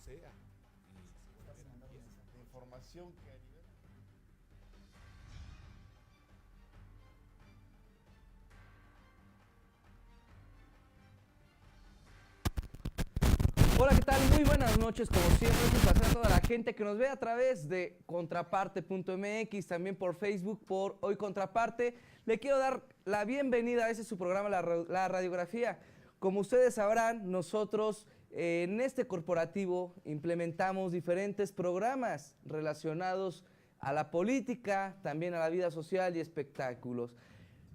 sea de información que a nivel... Hola, ¿qué tal? Muy buenas noches, como siempre, es un placer a toda la gente que nos ve a través de contraparte.mx, también por Facebook, por Hoy Contraparte. Le quiero dar la bienvenida a ese su programa, la Radiografía. Como ustedes sabrán, nosotros en este corporativo implementamos diferentes programas relacionados a la política, también a la vida social y espectáculos.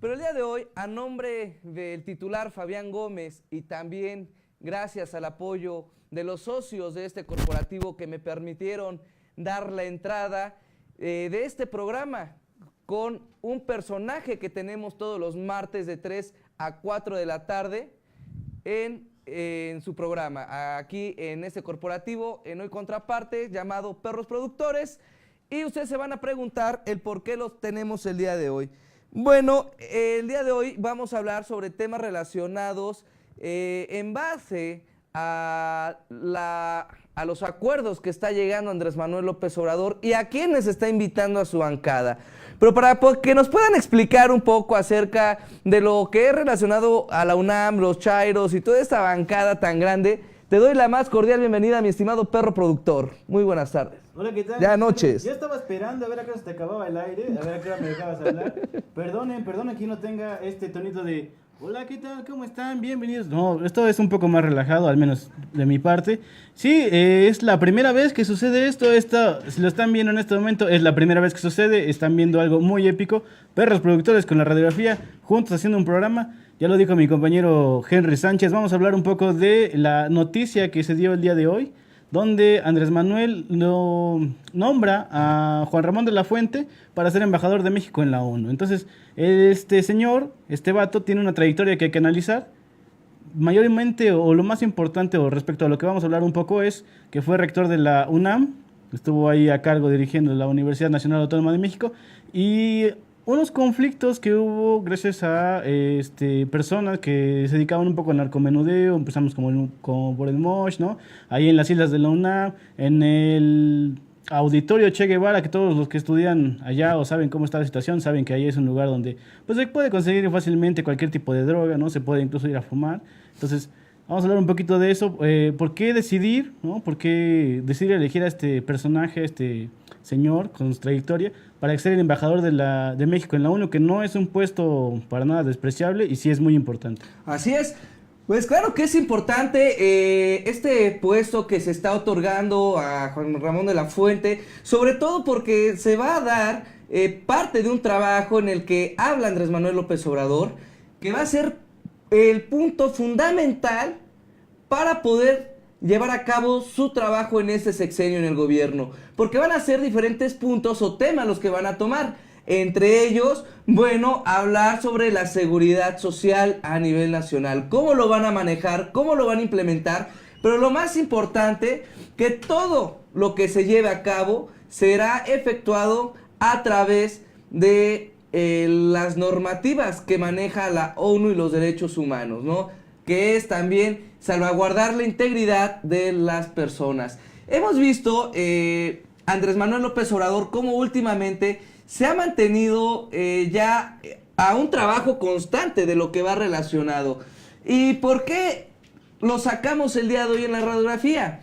Pero el día de hoy, a nombre del titular Fabián Gómez y también gracias al apoyo de los socios de este corporativo que me permitieron dar la entrada de este programa con un personaje que tenemos todos los martes de 3 a 4 de la tarde en su programa, aquí en este corporativo, en Hoy Contraparte, llamado Perros Productores. Y ustedes se van a preguntar el por qué los tenemos el día de hoy. Bueno, el día de hoy vamos a hablar sobre temas relacionados en base a los acuerdos que está llegando Andrés Manuel López Obrador y a quienes está invitando a su bancada. Pero para que nos puedan explicar un poco acerca de lo que es relacionado a la UNAM, los chairos y toda esta bancada tan grande, te doy la más cordial bienvenida, mi estimado perro productor. Muy buenas tardes. Hola, ¿qué tal? Ya noches. Yo estaba esperando a ver a qué hora se te acababa el aire, a ver a qué hora me dejabas hablar. Perdonen que no tenga este tonito de hola, ¿qué tal? ¿Cómo están? Bienvenidos. No, esto es un poco más relajado, al menos de mi parte. Sí, es la primera vez que sucede esto, si lo están viendo en este momento, es la primera vez que sucede, están viendo algo muy épico. Perros Productores con la Radiografía, juntos haciendo un programa. Ya lo dijo mi compañero Henry Sánchez, vamos a hablar un poco de la noticia que se dio el día de hoy, donde Andrés Manuel lo nombra a Juan Ramón de la Fuente para ser embajador de México en la ONU. Entonces, este señor, este vato, tiene una trayectoria que hay que analizar. Mayormente, o lo más importante, o respecto a lo que vamos a hablar un poco, es que fue rector de la UNAM, estuvo ahí a cargo dirigiendo la Universidad Nacional Autónoma de México, y unos conflictos que hubo gracias a personas que se dedicaban un poco al narcomenudeo. Empezamos como por el Mosh, ¿no? Ahí en las islas de la UNAM, en el auditorio Che Guevara, que todos los que estudian allá o saben cómo está la situación, saben que ahí es un lugar donde pues se puede conseguir fácilmente cualquier tipo de droga, ¿no? Se puede incluso ir a fumar. Entonces, vamos a hablar un poquito de eso. ¿Por qué decidir, ¿no? ¿Por qué decidir elegir a este personaje, a este señor con su trayectoria, para ser el embajador de México en la ONU, que no es un puesto para nada despreciable y sí es muy importante? Así es. Pues claro que es importante este puesto que se está otorgando a Juan Ramón de la Fuente, sobre todo porque se va a dar parte de un trabajo en el que habla Andrés Manuel López Obrador, que va a ser el punto fundamental para poder llevar a cabo su trabajo en este sexenio en el gobierno, porque van a ser diferentes puntos o temas los que van a tomar. Entre ellos, bueno, hablar sobre la seguridad social a nivel nacional, cómo lo van a manejar, cómo lo van a implementar, pero lo más importante, que todo lo que se lleve a cabo será efectuado a través de las normativas que maneja la ONU y los derechos humanos, ¿no? Que es también salvaguardar la integridad de las personas. Hemos visto Andrés Manuel López Obrador cómo últimamente se ha mantenido ya a un trabajo constante de lo que va relacionado. ¿Y por qué lo sacamos el día de hoy en la radiografía?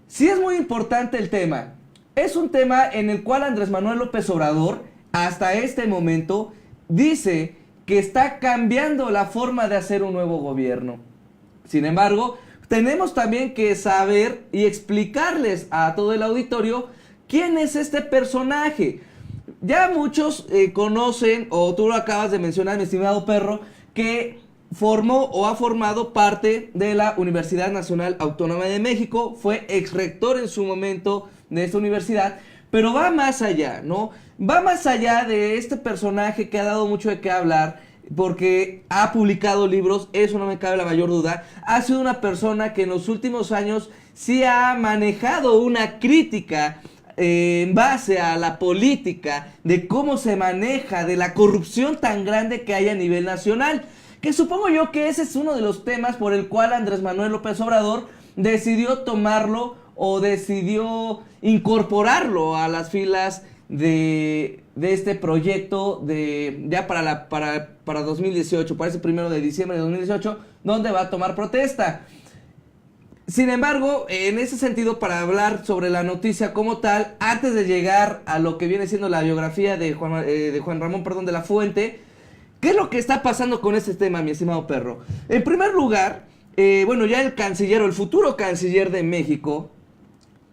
Sí es muy importante el tema. Es un tema en el cual Andrés Manuel López Obrador, hasta este momento, dice que está cambiando la forma de hacer un nuevo gobierno. Sin embargo, tenemos también que saber y explicarles a todo el auditorio quién es este personaje. Ya muchos conocen, o tú lo acabas de mencionar, mi estimado perro, que formó o ha formado parte de la Universidad Nacional Autónoma de México, fue exrector en su momento de esta universidad, pero va más allá, ¿no? Va más allá de este personaje que ha dado mucho de qué hablar, porque ha publicado libros, eso no me cabe la mayor duda. Ha sido una persona que en los últimos años sí ha manejado una crítica en base a la política, de cómo se maneja, de la corrupción tan grande que hay a nivel nacional, que supongo yo que ese es uno de los temas por el cual Andrés Manuel López Obrador decidió tomarlo o decidió incorporarlo a las filas de este proyecto ya para 2018, para ese 1 de diciembre de 2018, donde va a tomar protesta. Sin embargo, en ese sentido, para hablar sobre la noticia como tal, antes de llegar a lo que viene siendo la biografía de Juan Ramón de la Fuente, ¿qué es lo que está pasando con este tema, mi estimado perro? En primer lugar, ya el canciller o el futuro canciller de México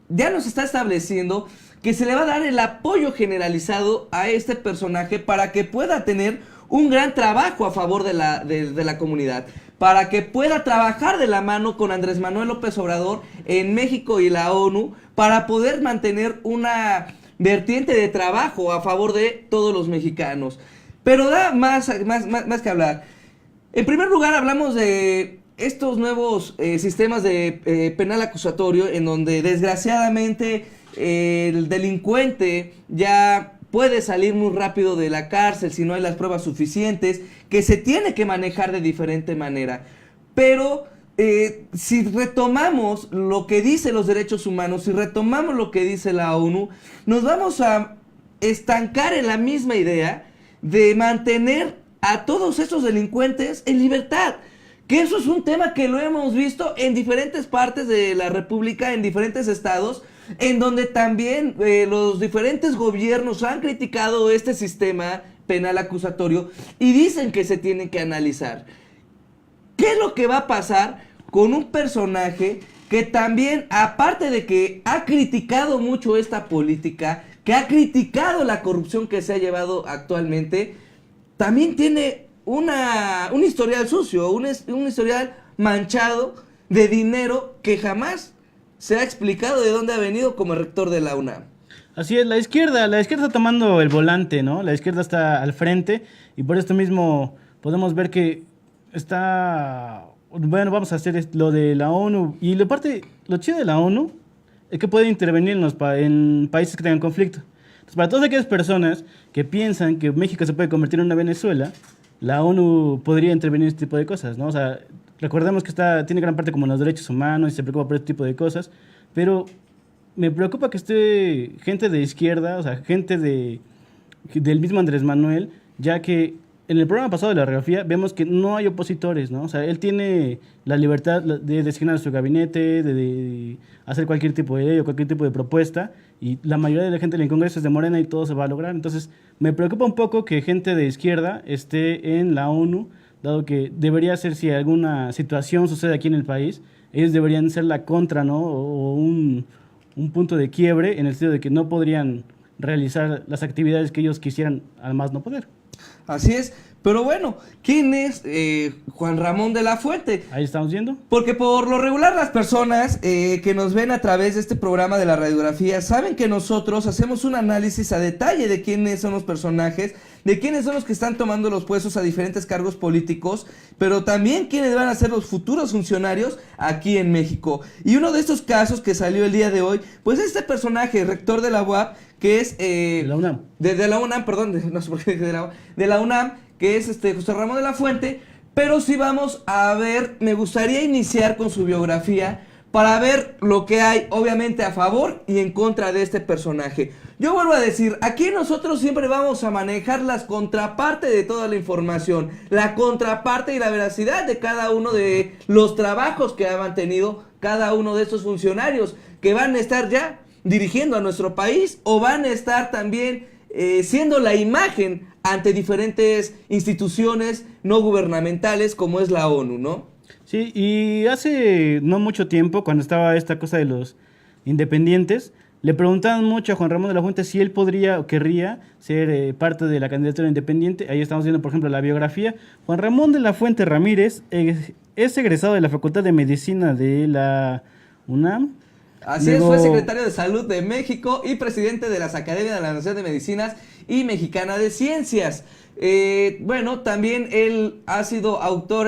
ya nos está estableciendo que se le va a dar el apoyo generalizado a este personaje para que pueda tener un gran trabajo a favor de la comunidad, para que pueda trabajar de la mano con Andrés Manuel López Obrador en México y la ONU, para poder mantener una vertiente de trabajo a favor de todos los mexicanos. Pero da más que hablar. En primer lugar, hablamos de estos nuevos sistemas de penal acusatorio, en donde desgraciadamente el delincuente ya puede salir muy rápido de la cárcel si no hay las pruebas suficientes, que se tiene que manejar de diferente manera. Pero si retomamos lo que dicen los derechos humanos, si retomamos lo que dice la ONU, nos vamos a estancar en la misma idea de mantener a todos estos delincuentes en libertad. Que eso es un tema que lo hemos visto en diferentes partes de la República, en diferentes estados, en donde también los diferentes gobiernos han criticado este sistema penal acusatorio y dicen que se tiene que analizar. ¿Qué es lo que va a pasar con un personaje que también, aparte de que ha criticado mucho esta política, que ha criticado la corrupción que se ha llevado actualmente, también tiene un historial sucio, un historial manchado de dinero que jamás se ha explicado de dónde ha venido como rector de la UNAM? Así es, la izquierda está tomando el volante, ¿no? La izquierda está al frente y por esto mismo podemos ver que está... Bueno, vamos a hacer lo de la ONU. Y lo chido de la ONU es que puede intervenir en países que tengan conflicto. Entonces, para todas aquellas personas que piensan que México se puede convertir en una Venezuela, la ONU podría intervenir en este tipo de cosas, ¿no? O sea, recordemos que tiene gran parte como los derechos humanos y se preocupa por este tipo de cosas, pero me preocupa que esté gente de izquierda, o sea, gente del mismo Andrés Manuel, ya que en el programa pasado de la radiografía vemos que no hay opositores, ¿no? O sea, él tiene la libertad de designar su gabinete, de hacer cualquier tipo de ley o cualquier tipo de propuesta, y la mayoría de la gente en el Congreso es de Morena y todo se va a lograr. Entonces, me preocupa un poco que gente de izquierda esté en la ONU, dado que debería ser, si alguna situación sucede aquí en el país, ellos deberían ser la contra, ¿no? O un punto de quiebre en el sentido de que no podrían realizar las actividades que ellos quisieran, al más no poder. Así es, pero bueno, ¿quién es Juan Ramón de la Fuente? Ahí estamos viendo. Porque por lo regular las personas que nos ven a través de este programa de la radiografía saben que nosotros hacemos un análisis a detalle de quiénes son los personajes, de quiénes son los que están tomando los puestos a diferentes cargos políticos, pero también quiénes van a ser los futuros funcionarios aquí en México. Y uno de estos casos que salió el día de hoy, pues este personaje, rector de la UAP, que es... de la UNAM. De la UNAM, perdón, no sé por qué de la UNAM, que es José Ramón de la Fuente. Pero sí vamos a ver, me gustaría iniciar con su biografía para ver lo que hay, obviamente, a favor y en contra de este personaje. Yo vuelvo a decir, aquí nosotros siempre vamos a manejar las contrapartes de toda la información, la contraparte y la veracidad de cada uno de los trabajos que ha mantenido cada uno de estos funcionarios que van a estar ya dirigiendo a nuestro país o van a estar también siendo la imagen ante diferentes instituciones no gubernamentales como es la ONU, ¿no? Sí, y hace no mucho tiempo, cuando estaba esta cosa de los independientes, le preguntaban mucho a Juan Ramón de la Fuente si él podría o querría ser parte de la candidatura independiente. Ahí estamos viendo, por ejemplo, la biografía. Juan Ramón de la Fuente Ramírez es egresado de la Facultad de Medicina de la UNAM. Así es, fue secretario de Salud de México y presidente de las Academias de la Nación de Medicinas y Mexicana de Ciencias. Bueno, también él ha sido autor,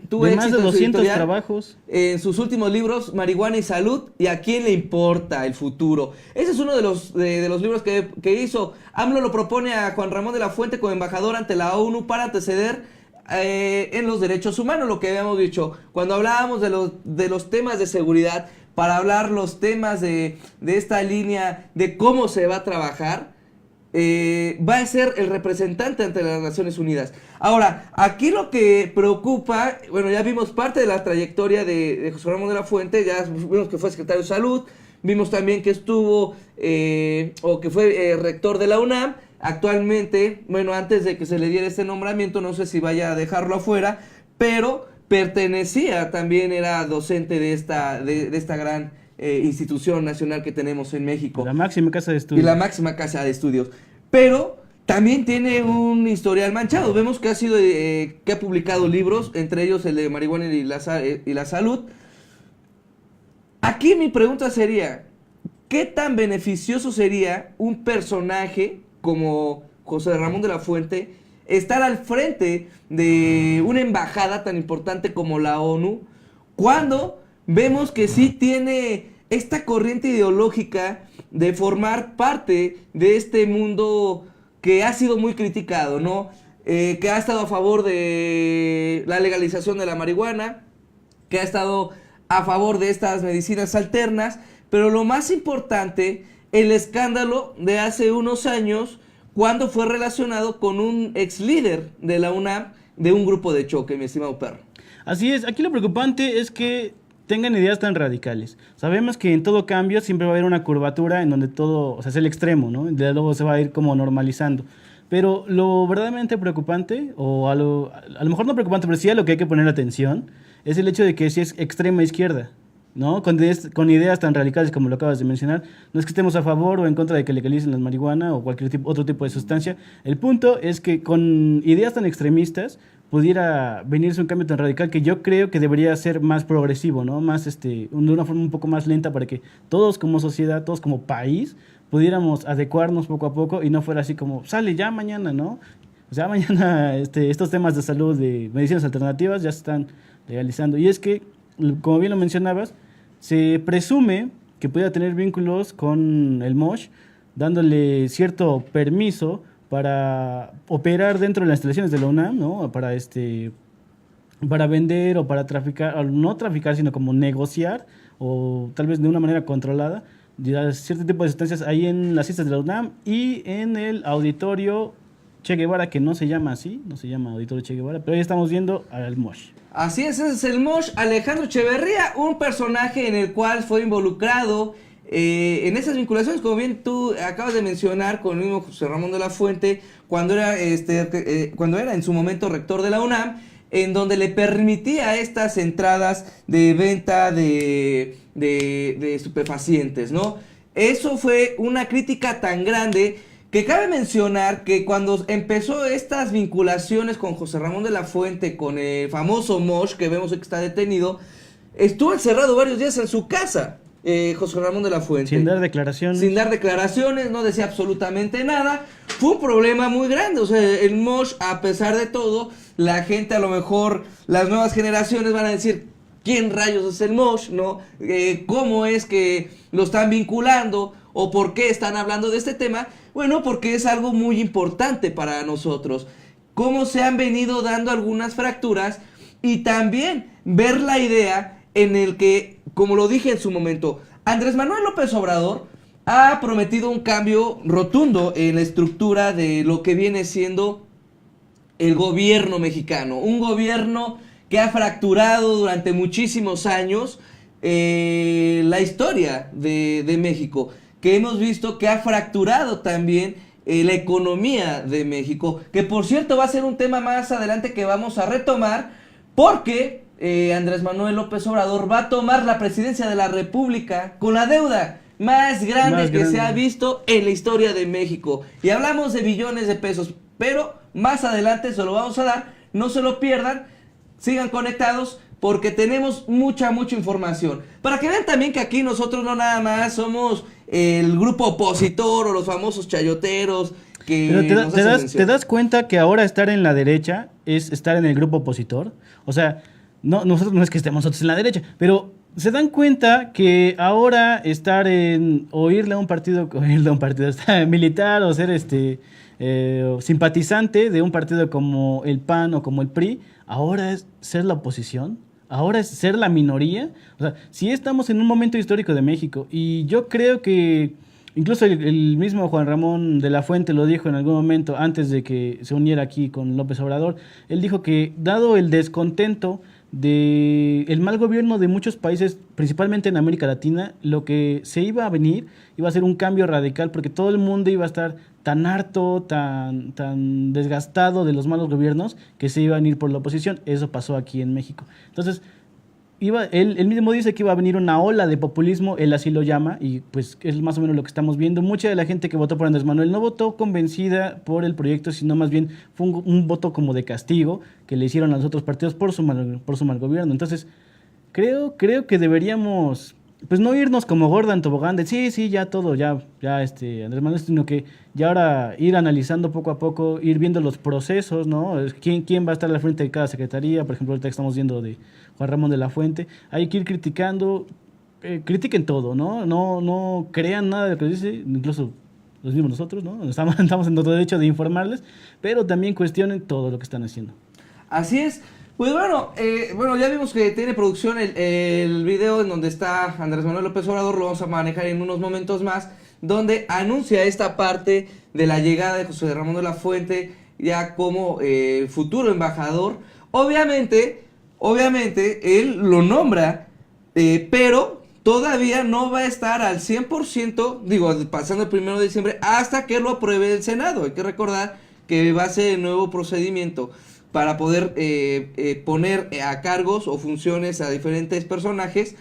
tuvo de más de 200 editorial, trabajos. En sus últimos libros, Marihuana y Salud, y ¿a quién le importa el futuro? Ese es uno de los libros que hizo. AMLO lo propone a Juan Ramón de la Fuente como embajador ante la ONU para anteceder en los derechos humanos, lo que habíamos dicho. Cuando hablábamos de los temas de seguridad, para hablar los temas de esta línea, de cómo se va a trabajar, va a ser el representante ante las Naciones Unidas. Ahora, aquí lo que preocupa, bueno, ya vimos parte de la trayectoria de José Ramón de la Fuente, ya vimos que fue secretario de Salud, vimos también que estuvo, o que fue rector de la UNAM. Actualmente, bueno, antes de que se le diera este nombramiento, no sé si vaya a dejarlo afuera, pero pertenecía, también era docente de esta gran institución nacional que tenemos en México. La máxima casa de estudios. Y la máxima casa de estudios. Pero también tiene un historial manchado. Vemos que que ha publicado libros, entre ellos el de Marihuana y la Salud. Aquí mi pregunta sería, ¿qué tan beneficioso sería un personaje como José Ramón de la Fuente estar al frente de una embajada tan importante como la ONU, cuando vemos que sí tiene esta corriente ideológica de formar parte de este mundo que ha sido muy criticado, ¿no? Que ha estado a favor de la legalización de la marihuana, que ha estado a favor de estas medicinas alternas, pero lo más importante, el escándalo de hace unos años, cuando fue relacionado con un ex líder de la UNAM de un grupo de choque, mi estimado perro. Así es, aquí lo preocupante es que tengan ideas tan radicales. Sabemos que en todo cambio siempre va a haber una curvatura en donde todo, o sea, es el extremo, ¿no? De luego se va a ir como normalizando. Pero lo verdaderamente preocupante, o a lo mejor no preocupante, pero sí a lo que hay que poner atención, es el hecho de que si es extrema izquierda, ¿no? Con ideas tan radicales como lo acabas de mencionar. No es que estemos a favor o en contra de que legalicen la marihuana o cualquier otro tipo de sustancia. El punto es que con ideas tan extremistas pudiera venirse un cambio tan radical que yo creo que debería ser más progresivo, ¿no? Más de una forma un poco más lenta, para que todos como sociedad, todos como país, pudiéramos adecuarnos poco a poco y no fuera así como, sale ya mañana, ¿no? O sea, mañana estos temas de salud, de medicinas alternativas ya se están legalizando. Y es que, como bien lo mencionabas, se presume que pueda tener vínculos con el MOSH, dándole cierto permiso para operar dentro de las instalaciones de la UNAM, ¿no? Para vender o para traficar, o no traficar, sino como negociar, o tal vez de una manera controlada, cierto tipo de sustancias ahí en las islas de la UNAM y en el auditorio Che Guevara, que no se llama así, no se llama Auditorio Che Guevara, pero ahí estamos viendo al MOSH. Así es, ese es el MOSH, Alejandro Echeverría, un personaje en el cual fue involucrado en esas vinculaciones, como bien tú acabas de mencionar, con el mismo José Ramón de la Fuente, cuando era en su momento rector de la UNAM, en donde le permitía estas entradas de venta de estupefacientes, ¿no? Eso fue una crítica tan grande que cabe mencionar que cuando empezó estas vinculaciones con José Ramón de la Fuente, con el famoso MOSH, que vemos que está detenido, estuvo encerrado varios días en su casa, José Ramón de la Fuente. Sin dar declaraciones. Sin dar declaraciones, no decía absolutamente nada. Fue un problema muy grande, o sea, el MOSH, a pesar de todo, la gente, a lo mejor, las nuevas generaciones van a decir, ¿quién rayos es el MOSH? ¿No? ¿Cómo es que lo están vinculando? ¿O por qué están hablando de este tema? Bueno, porque es algo muy importante para nosotros. Cómo se han venido dando algunas fracturas y también ver la idea en el que, como lo dije en su momento, Andrés Manuel López Obrador ha prometido un cambio rotundo en la estructura de lo que viene siendo el gobierno mexicano. Un gobierno que ha fracturado durante muchísimos años la historia de México, que hemos visto que ha fracturado también la economía de México, que por cierto va a ser un tema más adelante que vamos a retomar, porque Andrés Manuel López Obrador va a tomar la presidencia de la República con la deuda más grande que se ha visto en la historia de México, y hablamos de billones de pesos, pero más adelante se lo vamos a dar, no se lo pierdan, sigan conectados, porque tenemos mucha información. Para que vean también que aquí nosotros no nada más somos el grupo opositor o los famosos chayoteros que pero te das cuenta que ahora estar en la derecha es estar en el grupo opositor. O sea, nosotros no es que estemos nosotros en la derecha, pero se dan cuenta que ahora estar en oírle a un partido militar, o ser simpatizante de un partido como el PAN o como el PRI, ahora es ser la oposición. ahora es ser la minoría. O sea, sí estamos en un momento histórico de México y yo creo que incluso el mismo Juan Ramón de la Fuente lo dijo en algún momento antes de que se uniera aquí con López Obrador. Él dijo que dado el descontento de el mal gobierno de muchos países, principalmente en América Latina, lo que se iba a venir iba a ser un cambio radical porque todo el mundo iba a estar tan harto, tan desgastado de los malos gobiernos que se iban a ir por la oposición. Eso pasó aquí en México. Entonces, él mismo dice que iba a venir una ola de populismo, él así lo llama, y pues es más o menos lo que estamos viendo. Mucha de la gente que votó por Andrés Manuel no votó convencida por el proyecto, sino más bien fue un voto como de castigo que le hicieron a los otros partidos por su mal gobierno. Entonces, creo que deberíamos, pues no irnos como gorda en tobogán de sí, ya todo, ya Andrés Manuel, sino que ya ahora ir analizando poco a poco, ir viendo los procesos, ¿no? ¿Quién va a estar al frente de cada secretaría? Por ejemplo, ahorita que estamos viendo de Juan Ramón de la Fuente, hay que ir criticando, critiquen todo, ¿no? No crean nada de lo que dice, incluso los mismos nosotros, ¿no? Estamos en nuestro derecho de informarles, pero también cuestionen todo lo que están haciendo. Así es. Pues bueno, ya vimos que tiene producción el video en donde está Andrés Manuel López Obrador, lo vamos a manejar en unos momentos más, donde anuncia esta parte de la llegada de José Ramón de la Fuente ya como futuro embajador. Obviamente, él lo nombra, pero todavía no va a estar al 100%, digo, pasando el 1 de diciembre, hasta que lo apruebe el Senado. Hay que recordar que va a ser el nuevo procedimiento para poder poner a cargos o funciones a diferentes personajes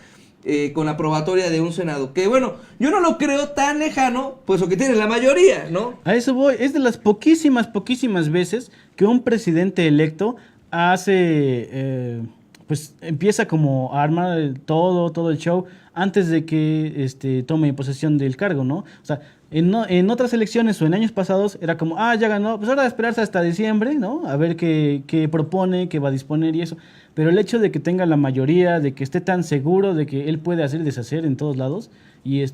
con la aprobatoria de un Senado. Que bueno, yo no lo creo tan lejano, pues lo que tiene la mayoría, ¿no? A eso voy, es de las poquísimas veces que un presidente electo hace, pues empieza como a armar todo el show antes de que tome posesión del cargo, ¿no? O sea, en otras elecciones o en años pasados era como, ya ganó, pues ahora a esperarse hasta diciembre, ¿no? A ver qué propone, qué va a disponer y eso. Pero el hecho de que tenga la mayoría, de que esté tan seguro de que él puede hacer y deshacer en todos lados, y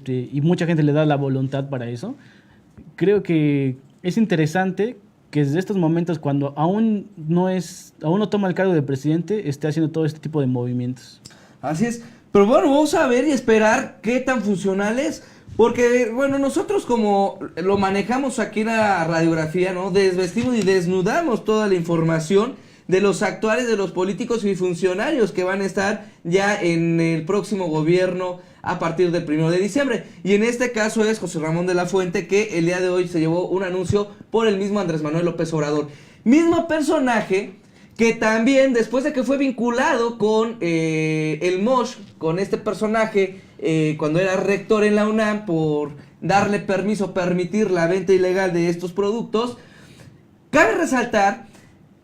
mucha gente le da la voluntad para eso, creo que es interesante que desde estos momentos, cuando aún no toma el cargo de presidente, esté haciendo todo este tipo de movimientos. Así es. Pero bueno, vamos a ver y esperar qué tan funcional es. Porque, bueno, nosotros como lo manejamos aquí en la radiografía, ¿no? Desvestimos y desnudamos toda la información de los actuales, de los políticos y funcionarios que van a estar ya en el próximo gobierno a partir del 1 de diciembre. Y en este caso es José Ramón de la Fuente, que el día de hoy se llevó un anuncio por el mismo Andrés Manuel López Obrador. Mismo personaje que también después de que fue vinculado con el MOSH, con este personaje, cuando era rector en la UNAM, por darle permitir la venta ilegal de estos productos, cabe resaltar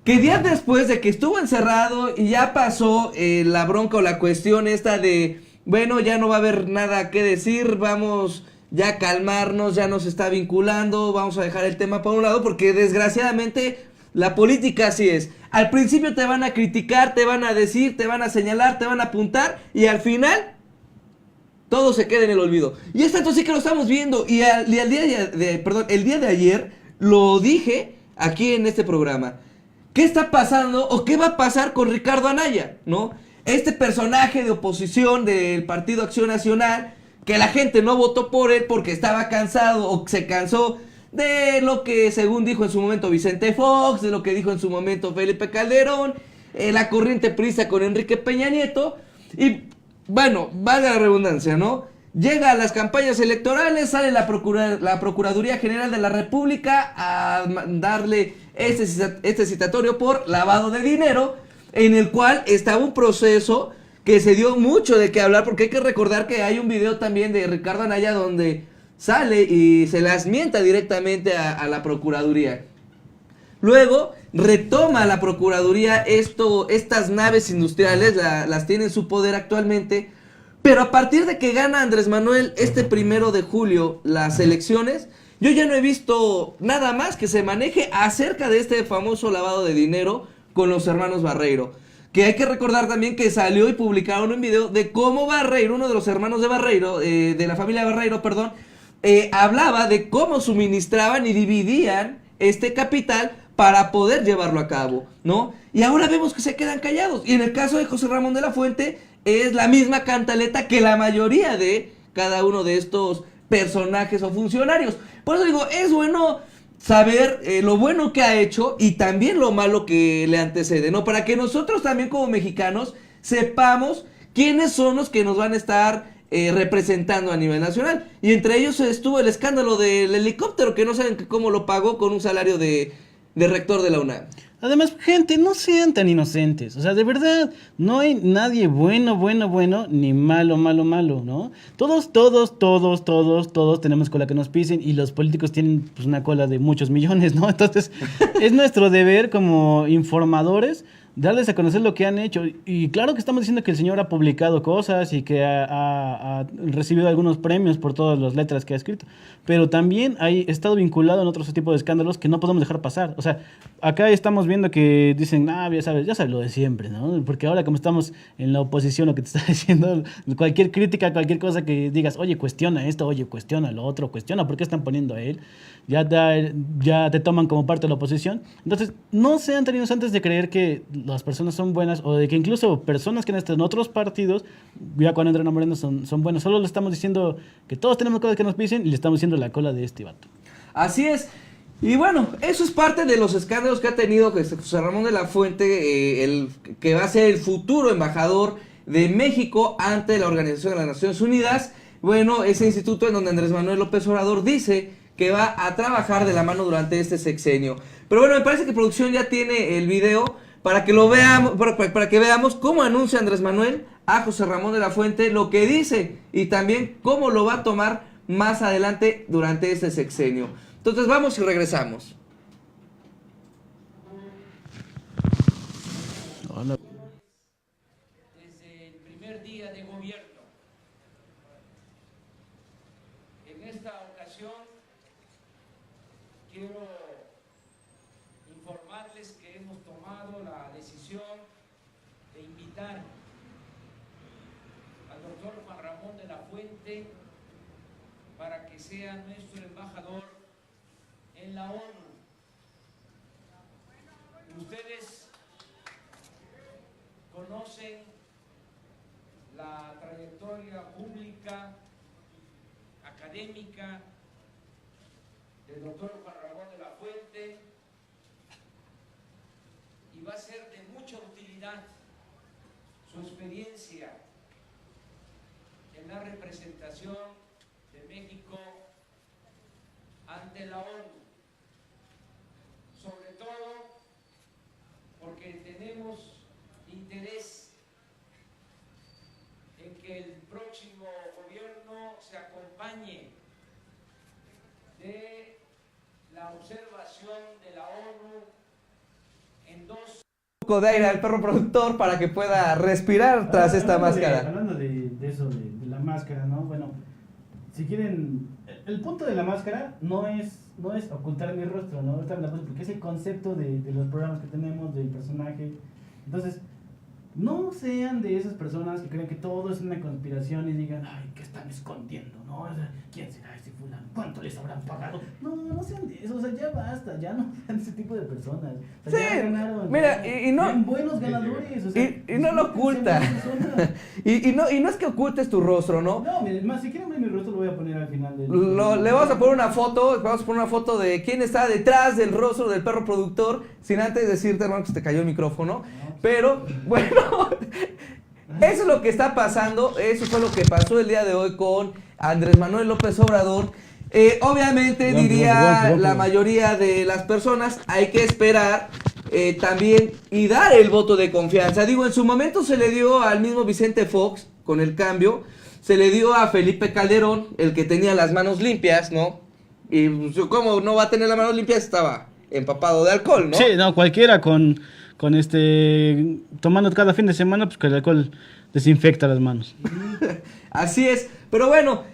que días después de que estuvo encerrado y ya pasó la bronca o la cuestión esta de, bueno, ya no va a haber nada que decir, vamos ya a calmarnos, ya nos está vinculando, vamos a dejar el tema por un lado, porque desgraciadamente la política así es. Al principio te van a criticar, te van a decir, te van a señalar, te van a apuntar y al final todo se queda en el olvido. Y es tanto así que lo estamos viendo. Y el día de ayer lo dije aquí en este programa. ¿Qué está pasando o qué va a pasar con Ricardo Anaya? ¿No? Este personaje de oposición del Partido Acción Nacional, que la gente no votó por él porque estaba cansado o se cansó de lo que según dijo en su momento Vicente Fox, de lo que dijo en su momento Felipe Calderón, la corriente priista con Enrique Peña Nieto. Y bueno, valga la redundancia, ¿no? Llega a las campañas electorales, sale la Procuraduría General de la República a darle este citatorio por lavado de dinero, en el cual estaba un proceso que se dio mucho de qué hablar, porque hay que recordar que hay un video también de Ricardo Anaya donde sale y se las mienta directamente a la Procuraduría. Luego retoma la Procuraduría estas naves industriales, las tiene en su poder actualmente, pero a partir de que gana Andrés Manuel este 1 de julio las elecciones, yo ya no he visto nada más que se maneje acerca de este famoso lavado de dinero con los hermanos Barreiro. Que hay que recordar también que salió y publicaron un video de cómo Barreiro, uno de los hermanos de Barreiro, de la familia Barreiro, hablaba de cómo suministraban y dividían este capital para poder llevarlo a cabo, ¿no? Y ahora vemos que se quedan callados. Y en el caso de José Ramón de la Fuente, es la misma cantaleta que la mayoría de cada uno de estos personajes o funcionarios. Por eso digo, es bueno saber lo bueno que ha hecho y también lo malo que le antecede, ¿no? Para que nosotros también como mexicanos sepamos quiénes son los que nos van a estar representando a nivel nacional. Y entre ellos estuvo el escándalo del helicóptero, que no saben cómo lo pagó con un salario de rector de la UNAM. Además, gente, no sean tan inocentes. O sea, de verdad, no hay nadie bueno, ni malo, ¿no? Todos tenemos cola que nos pisen y los políticos tienen pues una cola de muchos millones, ¿no? Entonces, es nuestro deber como informadores darles a conocer lo que han hecho. Y claro que estamos diciendo que el señor ha publicado cosas y que ha recibido algunos premios por todas las letras que ha escrito, pero también ha estado vinculado en otros tipos de escándalos que no podemos dejar pasar. O sea, acá estamos viendo que dicen, ya sabes lo de siempre, ¿no? Porque ahora como estamos en la oposición, lo que te está diciendo, cualquier crítica, cualquier cosa que digas, oye, cuestiona esto, oye, cuestiona lo otro, cuestiona por qué están poniendo a él, ya te toman como parte de la oposición. Entonces, no sean tan inocentes de creer que las personas son buenas, o de que incluso personas que están en otros partidos, ya cuando entran a Moreno son buenos. Solo le estamos diciendo que todos tenemos cosas que nos pisen y le estamos diciendo la cola de este vato. Así es. Y bueno, eso es parte de los escándalos que ha tenido José Ramón de la Fuente, el que va a ser el futuro embajador de México ante la Organización de las Naciones Unidas. Bueno, ese instituto en donde Andrés Manuel López Obrador dice que va a trabajar de la mano durante este sexenio. Pero bueno, me parece que producción ya tiene el video para que lo veamos, para que veamos cómo anuncia Andrés Manuel a José Ramón de la Fuente, lo que dice y también cómo lo va a tomar más adelante durante este sexenio. Entonces vamos y regresamos. Hola. Desde el primer día de gobierno, en esta ocasión quiero informarles que hemos tomado la decisión de invitar al doctor Juan Ramón de la Fuente para que sea nuestro embajador en la ONU. Ustedes conocen la trayectoria pública, académica del doctor Juan Ramón de la Fuente y va a ser de mucha utilidad su experiencia en la representación de México ante la ONU, sobre todo porque tenemos interés en que el próximo gobierno se acompañe de la observación de la ONU en dos... Un poco de aire al perro productor para que pueda respirar tras esta máscara. Hablando de eso, de la máscara, ¿no? Bueno, si quieren, el punto de la máscara no es ocultar mi rostro, ¿no? Ahorita me la puse porque es el concepto de los programas que tenemos, del personaje. Entonces, no sean de esas personas que creen que todo es una conspiración y digan, ay, ¿qué están escondiendo? ¿No? O sea, ¿quién será ese fulano? ¿Cuánto les habrán pagado? No sean de eso, o sea, ya basta, ya no sean ese tipo de personas. O sea, sí, ya ganaron, mira, ya, y no... sean buenos ganadores, o sea, y no lo oculta. y no es que ocultes tu rostro, ¿no? No, más si quieren ver mi rostro lo voy a poner al final del... Le vamos a poner una foto, de quién está detrás del rostro del perro productor, sin antes decirte, hermano, que se te cayó el micrófono. Pero, bueno, eso es lo que está pasando, eso fue lo que pasó el día de hoy con Andrés Manuel López Obrador. Obviamente, diría la mayoría de las personas, hay que esperar también y dar el voto de confianza. Digo, en su momento se le dio al mismo Vicente Fox con el cambio, se le dio a Felipe Calderón, el que tenía las manos limpias, ¿no? Y pues, ¿cómo no va a tener las manos limpias? Estaba empapado de alcohol, ¿no? Sí, no, cualquiera tomando cada fin de semana, pues que el alcohol desinfecta las manos. Así es, pero bueno,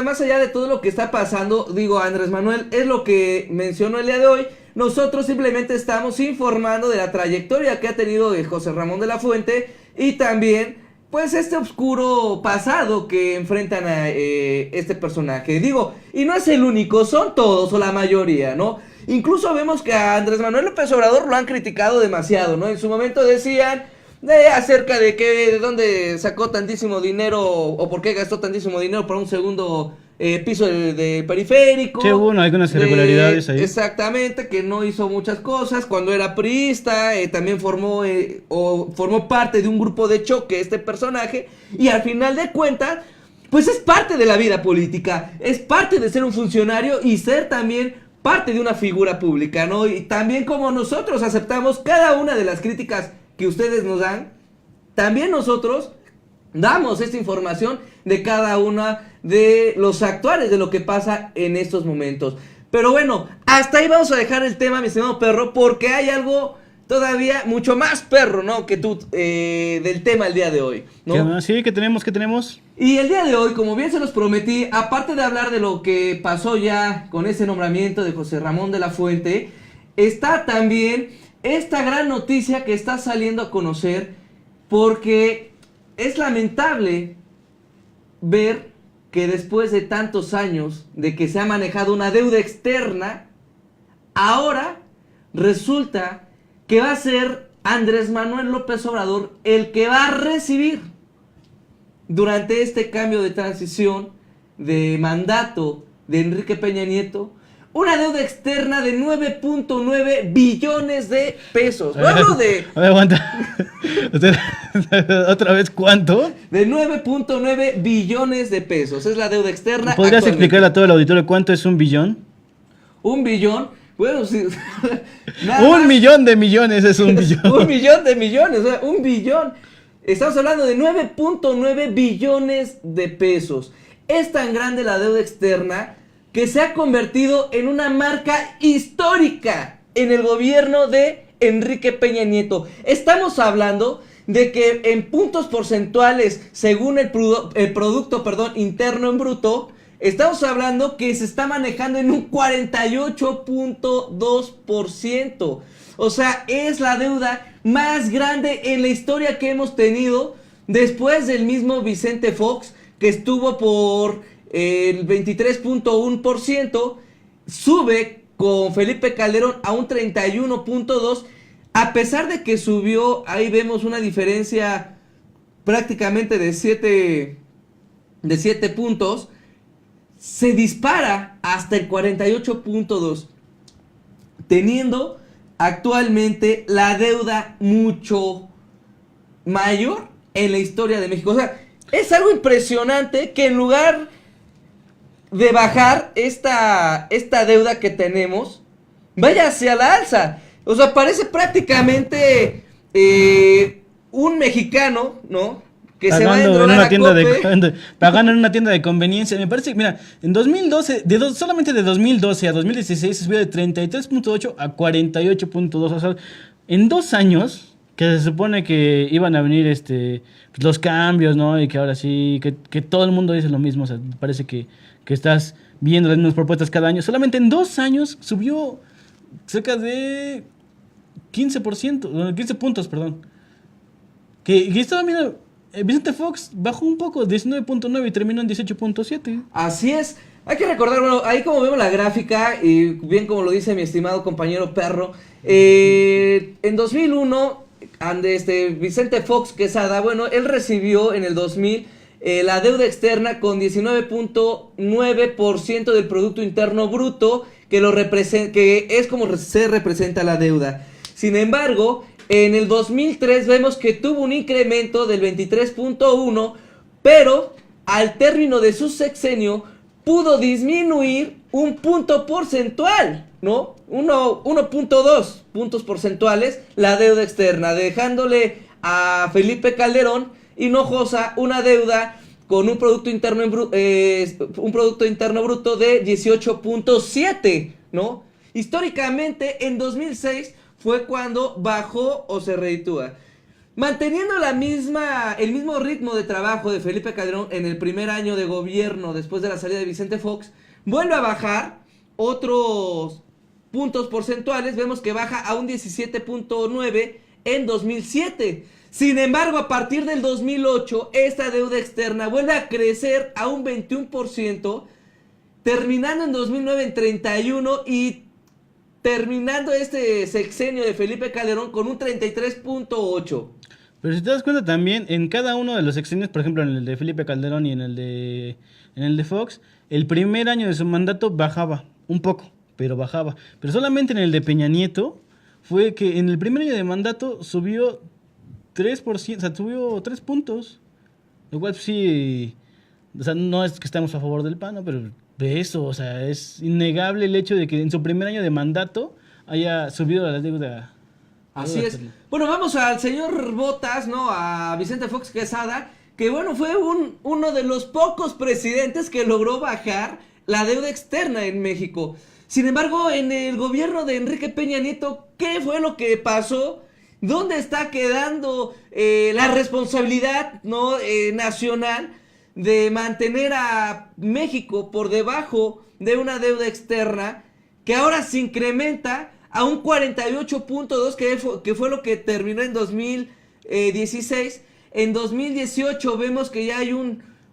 más allá de todo lo que está pasando, digo, Andrés Manuel, es lo que mencionó el día de hoy. Nosotros simplemente estamos informando de la trayectoria que ha tenido José Ramón de la Fuente y también pues este oscuro pasado que enfrentan a este personaje. Digo, y no es el único, son todos o la mayoría, ¿no? Incluso vemos que a Andrés Manuel López Obrador lo han criticado demasiado, ¿no? En su momento decían acerca de que de dónde sacó tantísimo dinero o por qué gastó tantísimo dinero para un segundo piso de periférico. Sí, hubo algunas irregularidades ahí. Exactamente, que no hizo muchas cosas. Cuando era priista, también formó parte de un grupo de choque este personaje. Y al final de cuentas, pues es parte de la vida política. Es parte de ser un funcionario y ser también parte de una figura pública, ¿no? Y también como nosotros aceptamos cada una de las críticas que ustedes nos dan, también nosotros damos esta información de cada una de los actuales de lo que pasa en estos momentos. Pero bueno, hasta ahí vamos a dejar el tema, mi estimado perro, porque hay algo todavía mucho más perro, ¿no? Que tú, del tema el día de hoy, ¿no? Sí, ¿qué tenemos? Y el día de hoy, como bien se los prometí, aparte de hablar de lo que pasó ya con ese nombramiento de José Ramón de la Fuente, está también esta gran noticia que está saliendo a conocer, porque es lamentable ver que después de tantos años de que se ha manejado una deuda externa, ahora resulta que va a ser Andrés Manuel López Obrador el que va a recibir durante este cambio de transición de mandato de Enrique Peña Nieto una deuda externa de 9.9 billones de pesos. No hablo de... A ver, aguanta. ¿Otra vez cuánto? De 9.9 billones de pesos. Es la deuda externa. ¿Podrías explicarle a todo el auditorio cuánto es un billón? Un billón. Bueno, sí. Un millón de millones es un billón. Un millón de millones, o sea, un billón. Estamos hablando de 9.9 billones de pesos. Es tan grande la deuda externa que se ha convertido en una marca histórica en el gobierno de Enrique Peña Nieto. Estamos hablando de que en puntos porcentuales, según el Producto Interno en Bruto, estamos hablando que se está manejando en un 48.2%. O sea, es la deuda más grande en la historia que hemos tenido después del mismo Vicente Fox, que estuvo por el 23.1%, sube con Felipe Calderón a un 31.2%, a pesar de que subió, ahí vemos una diferencia prácticamente de 7 puntos, se dispara hasta el 48.2%, teniendo actualmente la deuda mucho mayor en la historia de México. O sea, es algo impresionante que en lugar de bajar esta deuda que tenemos, vaya hacia la alza. O sea, parece prácticamente un mexicano, ¿no? Que se va a en una tienda pagando en una tienda de conveniencia. Me parece que, mira, en 2012, solamente de 2012 a 2016 se subió de 33.8 a 48.2. O sea, en 2 años, que se supone que iban a venir los cambios, ¿no? Y que ahora sí, que todo el mundo dice lo mismo. O sea, parece que estás viendo las mismas propuestas cada año. Solamente en 2 años subió cerca de 15%, 15 puntos, perdón. Que estaba viendo, Vicente Fox bajó un poco, 19.9 y terminó en 18.7. Así es. Hay que recordar, bueno, ahí como vemos la gráfica, y bien como lo dice mi estimado compañero Perro, en 2001, Vicente Fox Quesada, bueno, él recibió en el 2000 la deuda externa con 19.9% del Producto Interno Bruto, que es como se representa la deuda. Sin embargo, en el 2003 vemos que tuvo un incremento del 23.1%, pero al término de su sexenio pudo disminuir un punto porcentual, ¿no? 1.2 puntos porcentuales la deuda externa, dejándole a Felipe Calderón Hinojosa una deuda con un Producto Interno Bruto de 18.7, ¿no? Históricamente, en 2006 fue cuando bajó o se reditúa. Manteniendo el mismo ritmo de trabajo de Felipe Calderón en el primer año de gobierno después de la salida de Vicente Fox, vuelve a bajar otros puntos porcentuales. Vemos que baja a un 17.9 en 2007. Sin embargo, a partir del 2008, esta deuda externa vuelve a crecer a un 21%, terminando en 2009 en 31% y terminando este sexenio de Felipe Calderón con un 33.8%. Pero si te das cuenta también, en cada uno de los sexenios, por ejemplo en el de Felipe Calderón y en el de Fox, el primer año de su mandato bajaba un poco, pero bajaba. Pero solamente en el de Peña Nieto fue que en el primer año de mandato subió 3%, o sea, subió 3 puntos. Lo cual sí, o sea, no es que estemos a favor del PAN, ¿no? Pero de eso, o sea, es innegable el hecho de que en su primer año de mandato haya subido la deuda. Así es. Bueno, vamos al señor Botas, ¿no? A Vicente Fox Quesada, que bueno, fue uno de los pocos presidentes que logró bajar la deuda externa en México. Sin embargo, en el gobierno de Enrique Peña Nieto, ¿qué fue lo que pasó? ¿Dónde está quedando la responsabilidad, ¿no? Nacional de mantener a México por debajo de una deuda externa que ahora se incrementa a un 48.2, que fue lo que terminó en 2016. En 2018 vemos que ya hay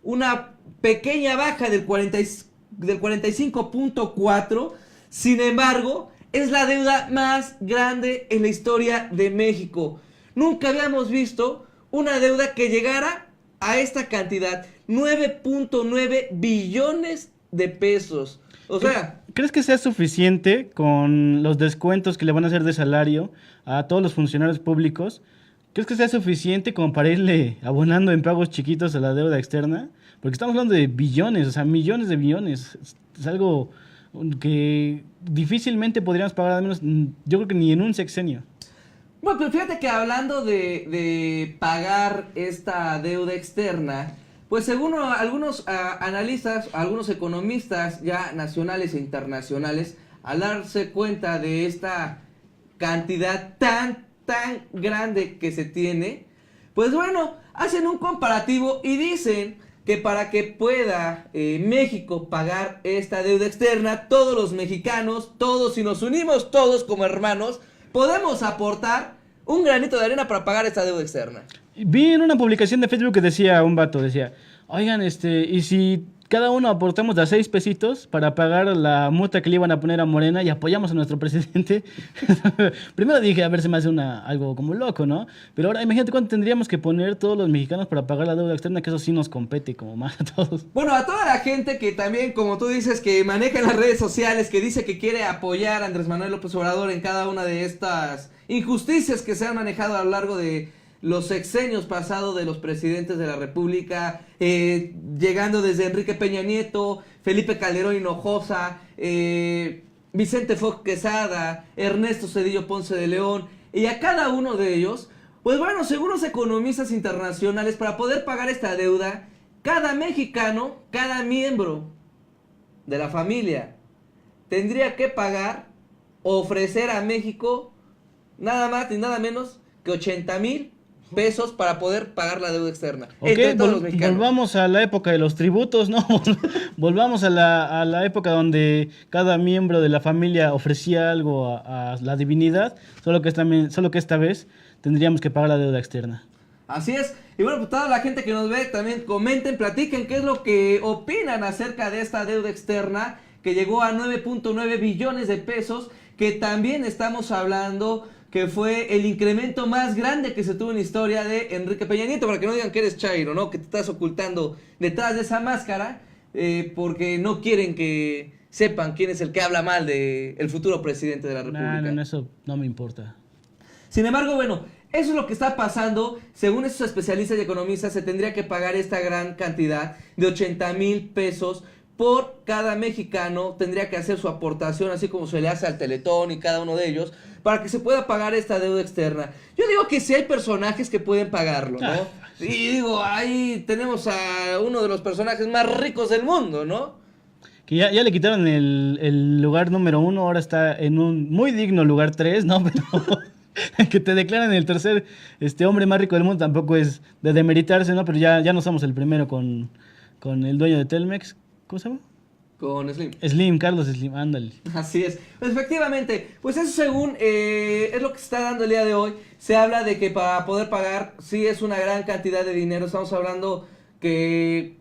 una pequeña baja del 45.4. Sin embargo, es la deuda más grande en la historia de México. Nunca habíamos visto una deuda que llegara a esta cantidad, 9.9 billones de pesos. O sea, ¿crees que sea suficiente con los descuentos que le van a hacer de salario a todos los funcionarios públicos? ¿Crees que sea suficiente como para irle abonando en pagos chiquitos a la deuda externa? Porque estamos hablando de billones, o sea, millones de billones. Es algo que difícilmente podríamos pagar, al menos yo creo que ni en un sexenio. bueno, pero fíjate que hablando de pagar esta deuda externa, pues según algunos analistas, algunos economistas ya nacionales e internacionales, al darse cuenta de esta cantidad tan grande que se tiene, pues bueno, hacen un comparativo y dicen que para que pueda México pagar esta deuda externa, todos los mexicanos, todos, si nos unimos todos como hermanos, podemos aportar un granito de arena para pagar esta deuda externa. Vi en una publicación de Facebook que decía un vato, decía, oigan, y si cada uno aportamos de a 6 pesitos para pagar la multa que le iban a poner a Morena y apoyamos a nuestro presidente. Primero dije, a ver, se me hace algo como loco, ¿no? Pero ahora imagínate cuánto tendríamos que poner todos los mexicanos para pagar la deuda externa, que eso sí nos compete como más a todos. Bueno, a toda la gente que también, como tú dices, que maneja en las redes sociales, que dice que quiere apoyar a Andrés Manuel López Obrador en cada una de estas injusticias que se han manejado a lo largo de los sexenios pasados de los presidentes de la República, llegando desde Enrique Peña Nieto, Felipe Calderón Hinojosa, Vicente Fox Quesada, Ernesto Zedillo Ponce de León, y a cada uno de ellos, pues bueno, según los economistas internacionales, para poder pagar esta deuda, cada mexicano, cada miembro de la familia, tendría que pagar, ofrecer a México, nada más ni nada menos que 80,000 pesos para poder pagar la deuda externa. Okay, Entre todos los mexicanos. volvamos a la época de los tributos, ¿no? Volvamos a la época donde cada miembro de la familia ofrecía algo a la divinidad, solo que esta vez tendríamos que pagar la deuda externa. Así es. Y bueno, pues toda la gente que nos ve también comenten, platiquen qué es lo que opinan acerca de esta deuda externa que llegó a 9.9 billones de pesos, que también estamos hablando que fue el incremento más grande que se tuvo en la historia de Enrique Peña Nieto, para que no digan que eres chairo, ¿no? Que te estás ocultando detrás de esa máscara, porque no quieren que sepan quién es el que habla mal del futuro presidente de la República. No, eso no me importa. Sin embargo, bueno, eso es lo que está pasando. Según esos especialistas y economistas, se tendría que pagar esta gran cantidad de 80,000 pesos por cada mexicano. Tendría que hacer su aportación, así como se le hace al Teletón y cada uno de ellos, para que se pueda pagar esta deuda externa. Yo digo que sí hay personajes que pueden pagarlo, ¿no? Sí. Y digo, ahí tenemos a uno de los personajes más ricos del mundo, ¿no? Que ya le quitaron el lugar número 1, ahora está en un muy digno lugar 3, ¿no? Pero que te declaran el tercer hombre más rico del mundo tampoco es de demeritarse, ¿no? Pero ya no somos el primero con el dueño de Telmex. ¿Cómo se llama? Con Slim. Slim, Carlos Slim, ándale. Así es. Pues efectivamente, pues eso según es lo que se está dando el día de hoy. Se habla de que para poder pagar, sí es una gran cantidad de dinero. Estamos hablando que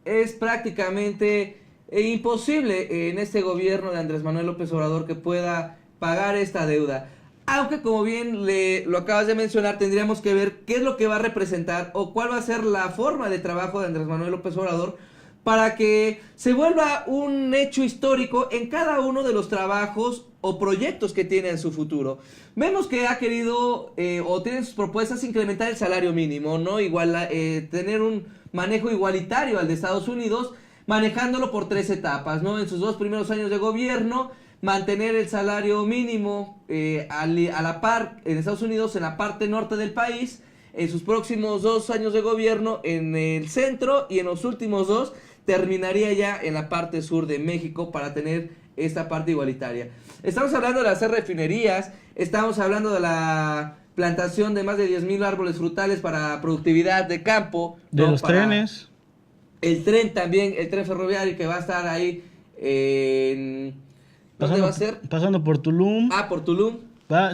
es prácticamente imposible en este gobierno de Andrés Manuel López Obrador que pueda pagar esta deuda. Aunque como bien lo acabas de mencionar, tendríamos que ver qué es lo que va a representar o cuál va a ser la forma de trabajo de Andrés Manuel López Obrador para que se vuelva un hecho histórico en cada uno de los trabajos o proyectos que tiene en su futuro. Vemos que ha querido o tiene sus propuestas incrementar el salario mínimo, ¿no? Igual tener un manejo igualitario al de Estados Unidos, manejándolo por 3 etapas, ¿no? En sus 2 primeros años de gobierno, mantener el salario mínimo a la par en Estados Unidos, en la parte norte del país, en sus próximos 2 años de gobierno en el centro y en los últimos 2 terminaría ya en la parte sur de México para tener esta parte igualitaria. Estamos hablando de hacer refinerías, estamos hablando de la plantación de más de 10,000 árboles frutales para productividad de campo. De ¿no? los Para trenes. el tren también, el tren ferroviario que va a estar ahí en... ¿Dónde va a ser? Pasando por Tulum. Por Tulum.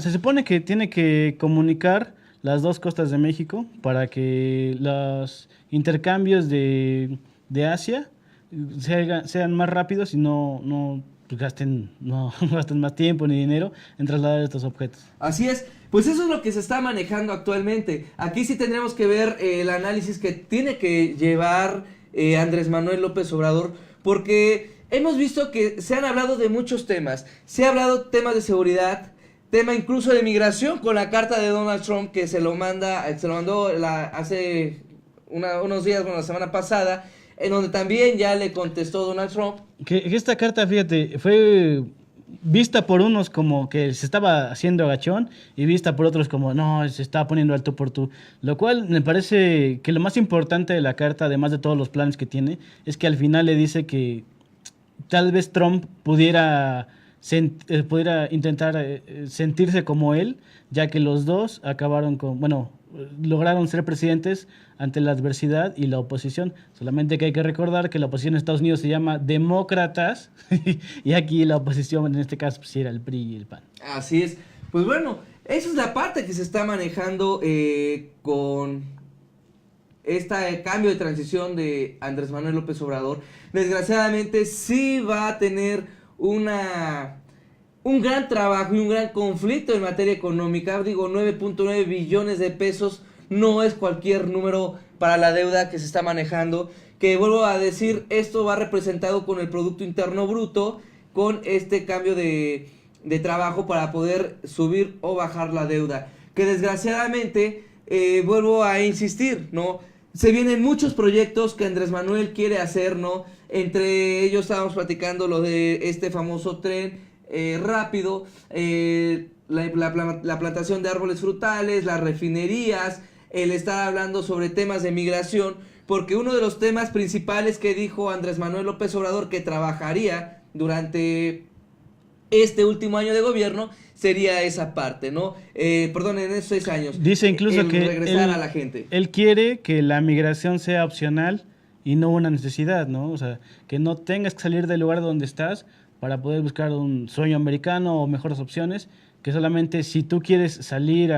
Se supone que tiene que comunicar las 2 costas de México para que los intercambios de Asia sean más rápidos y no gasten más tiempo ni dinero en trasladar estos objetos. Así es, pues eso es lo que se está manejando actualmente. Aquí sí tendremos que ver el análisis que tiene que llevar Andrés Manuel López Obrador, porque hemos visto que se han hablado de muchos temas. Se ha hablado temas de seguridad, tema incluso de migración con la carta de Donald Trump que se lo mandó hace unos días, la semana pasada, en donde también ya le contestó Donald Trump. Que esta carta, fíjate, fue vista por unos como que se estaba haciendo agachón y vista por otros como no, se estaba poniendo al tú por tú. Lo cual me parece que lo más importante de la carta, además de todos los planes que tiene, es que al final le dice que tal vez Trump pudiera intentar sentirse como él, ya que los dos lograron ser presidentes ante la adversidad y la oposición. Solamente que hay que recordar que la oposición en Estados Unidos se llama demócratas y aquí la oposición en este caso pues era el PRI y el PAN. Así es. Pues bueno, esa es la parte que se está manejando con este cambio de transición de Andrés Manuel López Obrador. Desgraciadamente sí va a tener un gran trabajo y un gran conflicto en materia económica. Digo, 9.9 billones de pesos no es cualquier número para la deuda que se está manejando. Que vuelvo a decir, esto va representado con el Producto Interno Bruto, con este cambio de trabajo para poder subir o bajar la deuda. Que desgraciadamente, vuelvo a insistir, ¿no? Se vienen muchos proyectos que Andrés Manuel quiere hacer, ¿no? Entre ellos estábamos platicando lo de este famoso tren rápido, la plantación de árboles frutales, las refinerías, el estar hablando sobre temas de migración, porque uno de los temas principales que dijo Andrés Manuel López Obrador que trabajaría durante este último año de gobierno sería esa parte, ¿no? En esos 6 años. Dice incluso que regresar a la gente. Él quiere que la migración sea opcional y no una necesidad, ¿no? O sea, que no tengas que salir del lugar donde estás para poder buscar un sueño americano o mejores opciones, que solamente si tú quieres salir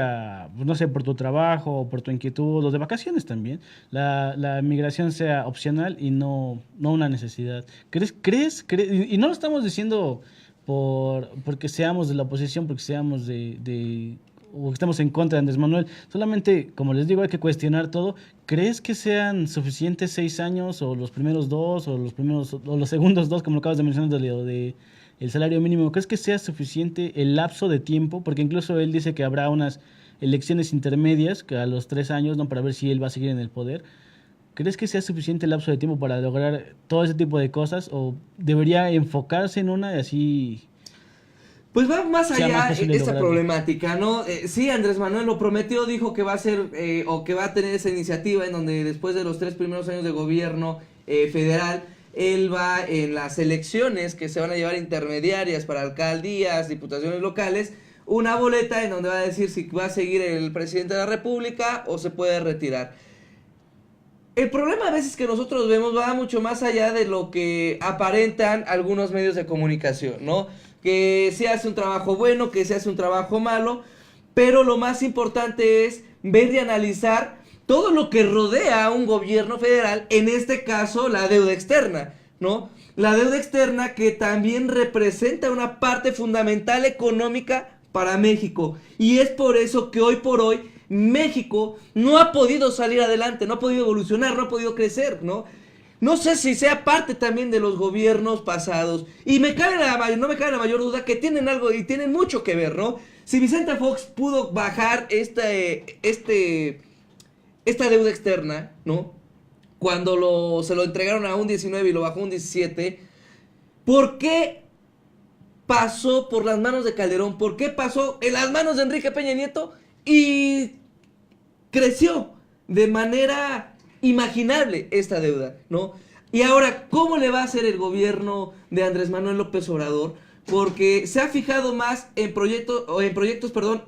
no sé, por tu trabajo o por tu inquietud o de vacaciones también, la migración sea opcional y no una necesidad. ¿Crees? Y no lo estamos diciendo porque seamos de la oposición, porque seamos o que estamos en contra de Andrés Manuel. Solamente, como les digo, hay que cuestionar todo. ¿Crees que sean suficientes 6 años o los primeros 2 o los segundos 2, como lo acabas de mencionar, de el salario mínimo? ¿Crees que sea suficiente el lapso de tiempo? Porque incluso él dice que habrá unas elecciones intermedias que a los 3 años, ¿no? Para ver si él va a seguir en el poder. ¿Crees que sea suficiente el lapso de tiempo para lograr todo ese tipo de cosas? ¿O debería enfocarse en una y así? Pues va más allá esta problemática, ¿no? Sí, Andrés Manuel lo prometió, dijo que va a ser o que va a tener esa iniciativa en donde después de los 3 primeros años de gobierno federal, él va en las elecciones que se van a llevar intermediarias para alcaldías, diputaciones locales, una boleta en donde va a decir si va a seguir el presidente de la República o se puede retirar. El problema a veces que nosotros vemos va mucho más allá de lo que aparentan algunos medios de comunicación, ¿no? Que se hace un trabajo bueno, que se hace un trabajo malo, pero lo más importante es ver y analizar todo lo que rodea a un gobierno federal, en este caso la deuda externa, ¿no? La deuda externa que también representa una parte fundamental económica para México. Y es por eso que hoy por hoy México no ha podido salir adelante, no ha podido evolucionar, no ha podido crecer, ¿no? No sé si sea parte también de los gobiernos pasados. Y no me cabe la mayor duda que tienen algo y tienen mucho que ver, ¿no? Si Vicente Fox pudo bajar esta deuda externa, ¿no? Cuando se lo entregaron a un 19 y lo bajó a un 17, ¿por qué pasó por las manos de Calderón? ¿Por qué pasó en las manos de Enrique Peña Nieto? Y creció de manera imaginable esta deuda, ¿no? Y ahora, ¿cómo le va a hacer el gobierno de Andrés Manuel López Obrador? Porque se ha fijado más en proyectos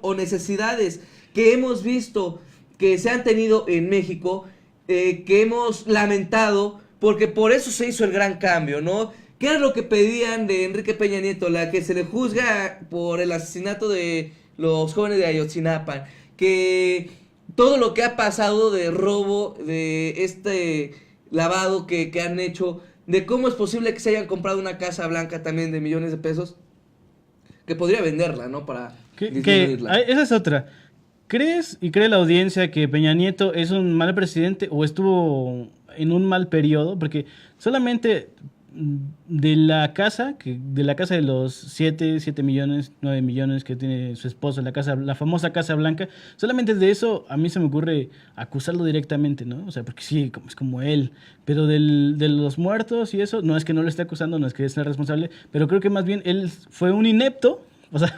o necesidades que hemos visto que se han tenido en México, que hemos lamentado, porque por eso se hizo el gran cambio, ¿no? ¿Qué es lo que pedían de Enrique Peña Nieto? La que se le juzga por el asesinato de los jóvenes de Ayotzinapa, que todo lo que ha pasado de robo, de este lavado que han hecho, de cómo es posible que se hayan comprado una casa blanca también de millones de pesos, que podría venderla, ¿no? Para disminuirla. Esa es otra. ¿Crees y cree la audiencia que Peña Nieto es un mal presidente o estuvo en un mal periodo? Porque solamente de la casa de los 7 millones, 9 millones que tiene su esposo, la famosa Casa Blanca, solamente de eso a mí se me ocurre acusarlo directamente, ¿no? O sea, porque sí, es como él, pero de los muertos y eso, no es que no lo esté acusando, no es que sea responsable, pero creo que más bien él fue un inepto, o sea,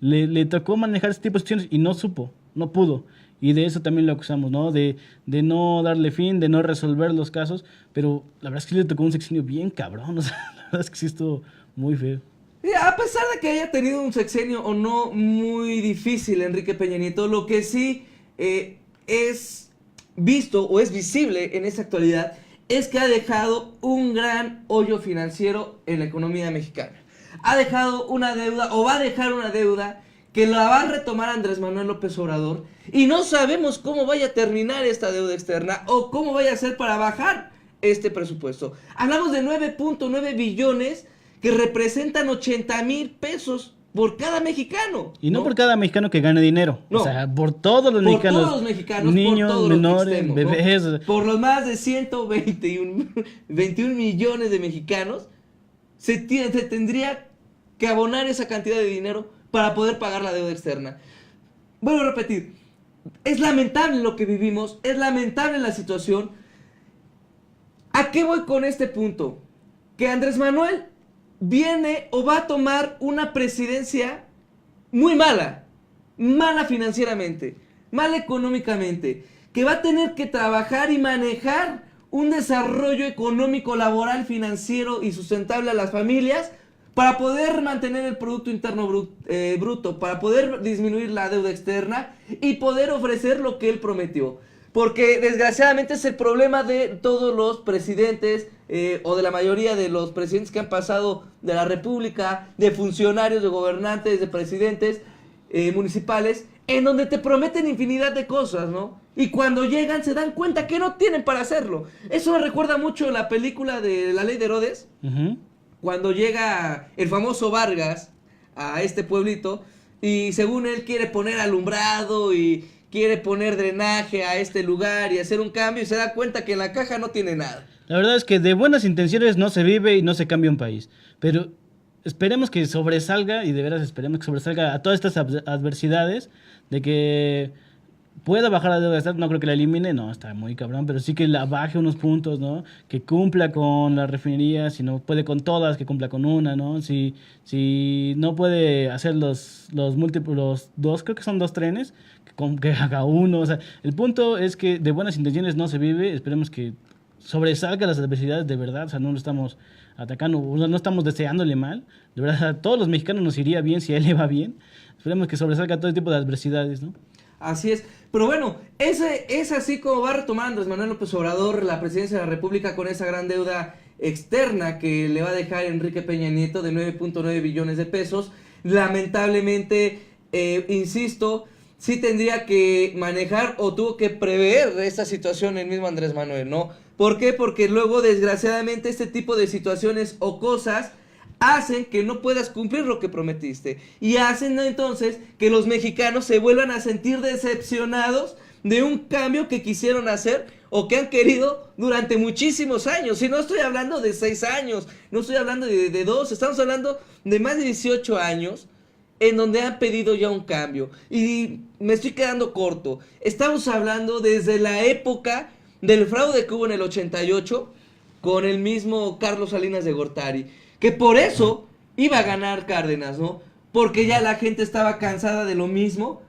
le tocó manejar este tipo de situaciones y no supo, no pudo. Y de eso también lo acusamos, ¿no? De no darle fin, de no resolver los casos. Pero la verdad es que le tocó un sexenio bien cabrón. O sea, la verdad es que sí estuvo muy feo. Y a pesar de que haya tenido un sexenio o no muy difícil Enrique Peña Nieto, lo que sí es visto o es visible en esta actualidad es que ha dejado un gran hoyo financiero en la economía mexicana. Ha dejado una deuda o va a dejar una deuda que la va a retomar Andrés Manuel López Obrador y no sabemos cómo vaya a terminar esta deuda externa o cómo vaya a ser para bajar este presupuesto. Hablamos de 9.9 billones que representan 80,000 pesos por cada mexicano. Y no por cada mexicano que gane dinero. No. O sea, por todos los mexicanos. Por todos los mexicanos, niños, por todo menores, lo que estemos, bebés. ¿no? Por los más de 21 millones de mexicanos se tendría que abonar esa cantidad de dinero para poder pagar la deuda externa. Vuelvo a repetir, es lamentable lo que vivimos, es lamentable la situación. ¿A qué voy con este punto? Que Andrés Manuel viene o va a tomar una presidencia muy mala financieramente, mala económicamente, que va a tener que trabajar y manejar un desarrollo económico, laboral, financiero y sustentable a las familias para poder mantener el Producto Interno Bruto, para poder disminuir la deuda externa y poder ofrecer lo que él prometió. Porque desgraciadamente es el problema de todos los presidentes o de la mayoría de los presidentes que han pasado de la República, de funcionarios, de gobernantes, de presidentes municipales, en donde te prometen infinidad de cosas, ¿no? Y cuando llegan se dan cuenta que no tienen para hacerlo. Eso me recuerda mucho la película de La Ley de Herodes. Uh-huh. Cuando llega el famoso Vargas a este pueblito y según él quiere poner alumbrado y quiere poner drenaje a este lugar y hacer un cambio y se da cuenta que en la caja no tiene nada. La verdad es que de buenas intenciones no se vive y no se cambia un país. Pero esperemos que sobresalga, y de veras esperemos que sobresalga a todas estas adversidades, de que pueda bajar la deuda, no creo que la elimine, no, está muy cabrón, pero sí que la baje unos puntos, ¿no? Que cumpla con las refinerías, si no puede con todas, que cumpla con una, ¿no? Si no puede hacer los dos, creo que son 2 trenes, que haga uno, o sea, el punto es que de buenas intenciones no se vive, esperemos que sobresalga las adversidades de verdad, o sea, no lo estamos atacando, no estamos deseándole mal, de verdad a todos los mexicanos nos iría bien si a él le va bien, esperemos que sobresalga todo tipo de adversidades, ¿no? Así es. Pero bueno, ese es así como va a retomar Andrés Manuel López Obrador la presidencia de la República con esa gran deuda externa que le va a dejar Enrique Peña Nieto de 9.9 billones de pesos. Lamentablemente, insisto, sí tendría que manejar o tuvo que prever esta situación el mismo Andrés Manuel, ¿no? ¿Por qué? Porque luego, desgraciadamente, este tipo de situaciones o cosas hacen que no puedas cumplir lo que prometiste. Y hacen, ¿no?, entonces que los mexicanos se vuelvan a sentir decepcionados de un cambio que quisieron hacer o que han querido durante muchísimos años. Y no estoy hablando de 6 años, no estoy hablando de 2, estamos hablando de más de 18 años en donde han pedido ya un cambio. Y me estoy quedando corto. Estamos hablando desde la época del fraude que hubo en el 88 con el mismo Carlos Salinas de Gortari, que por eso iba a ganar Cárdenas, ¿no? Porque ya la gente estaba cansada de lo mismo.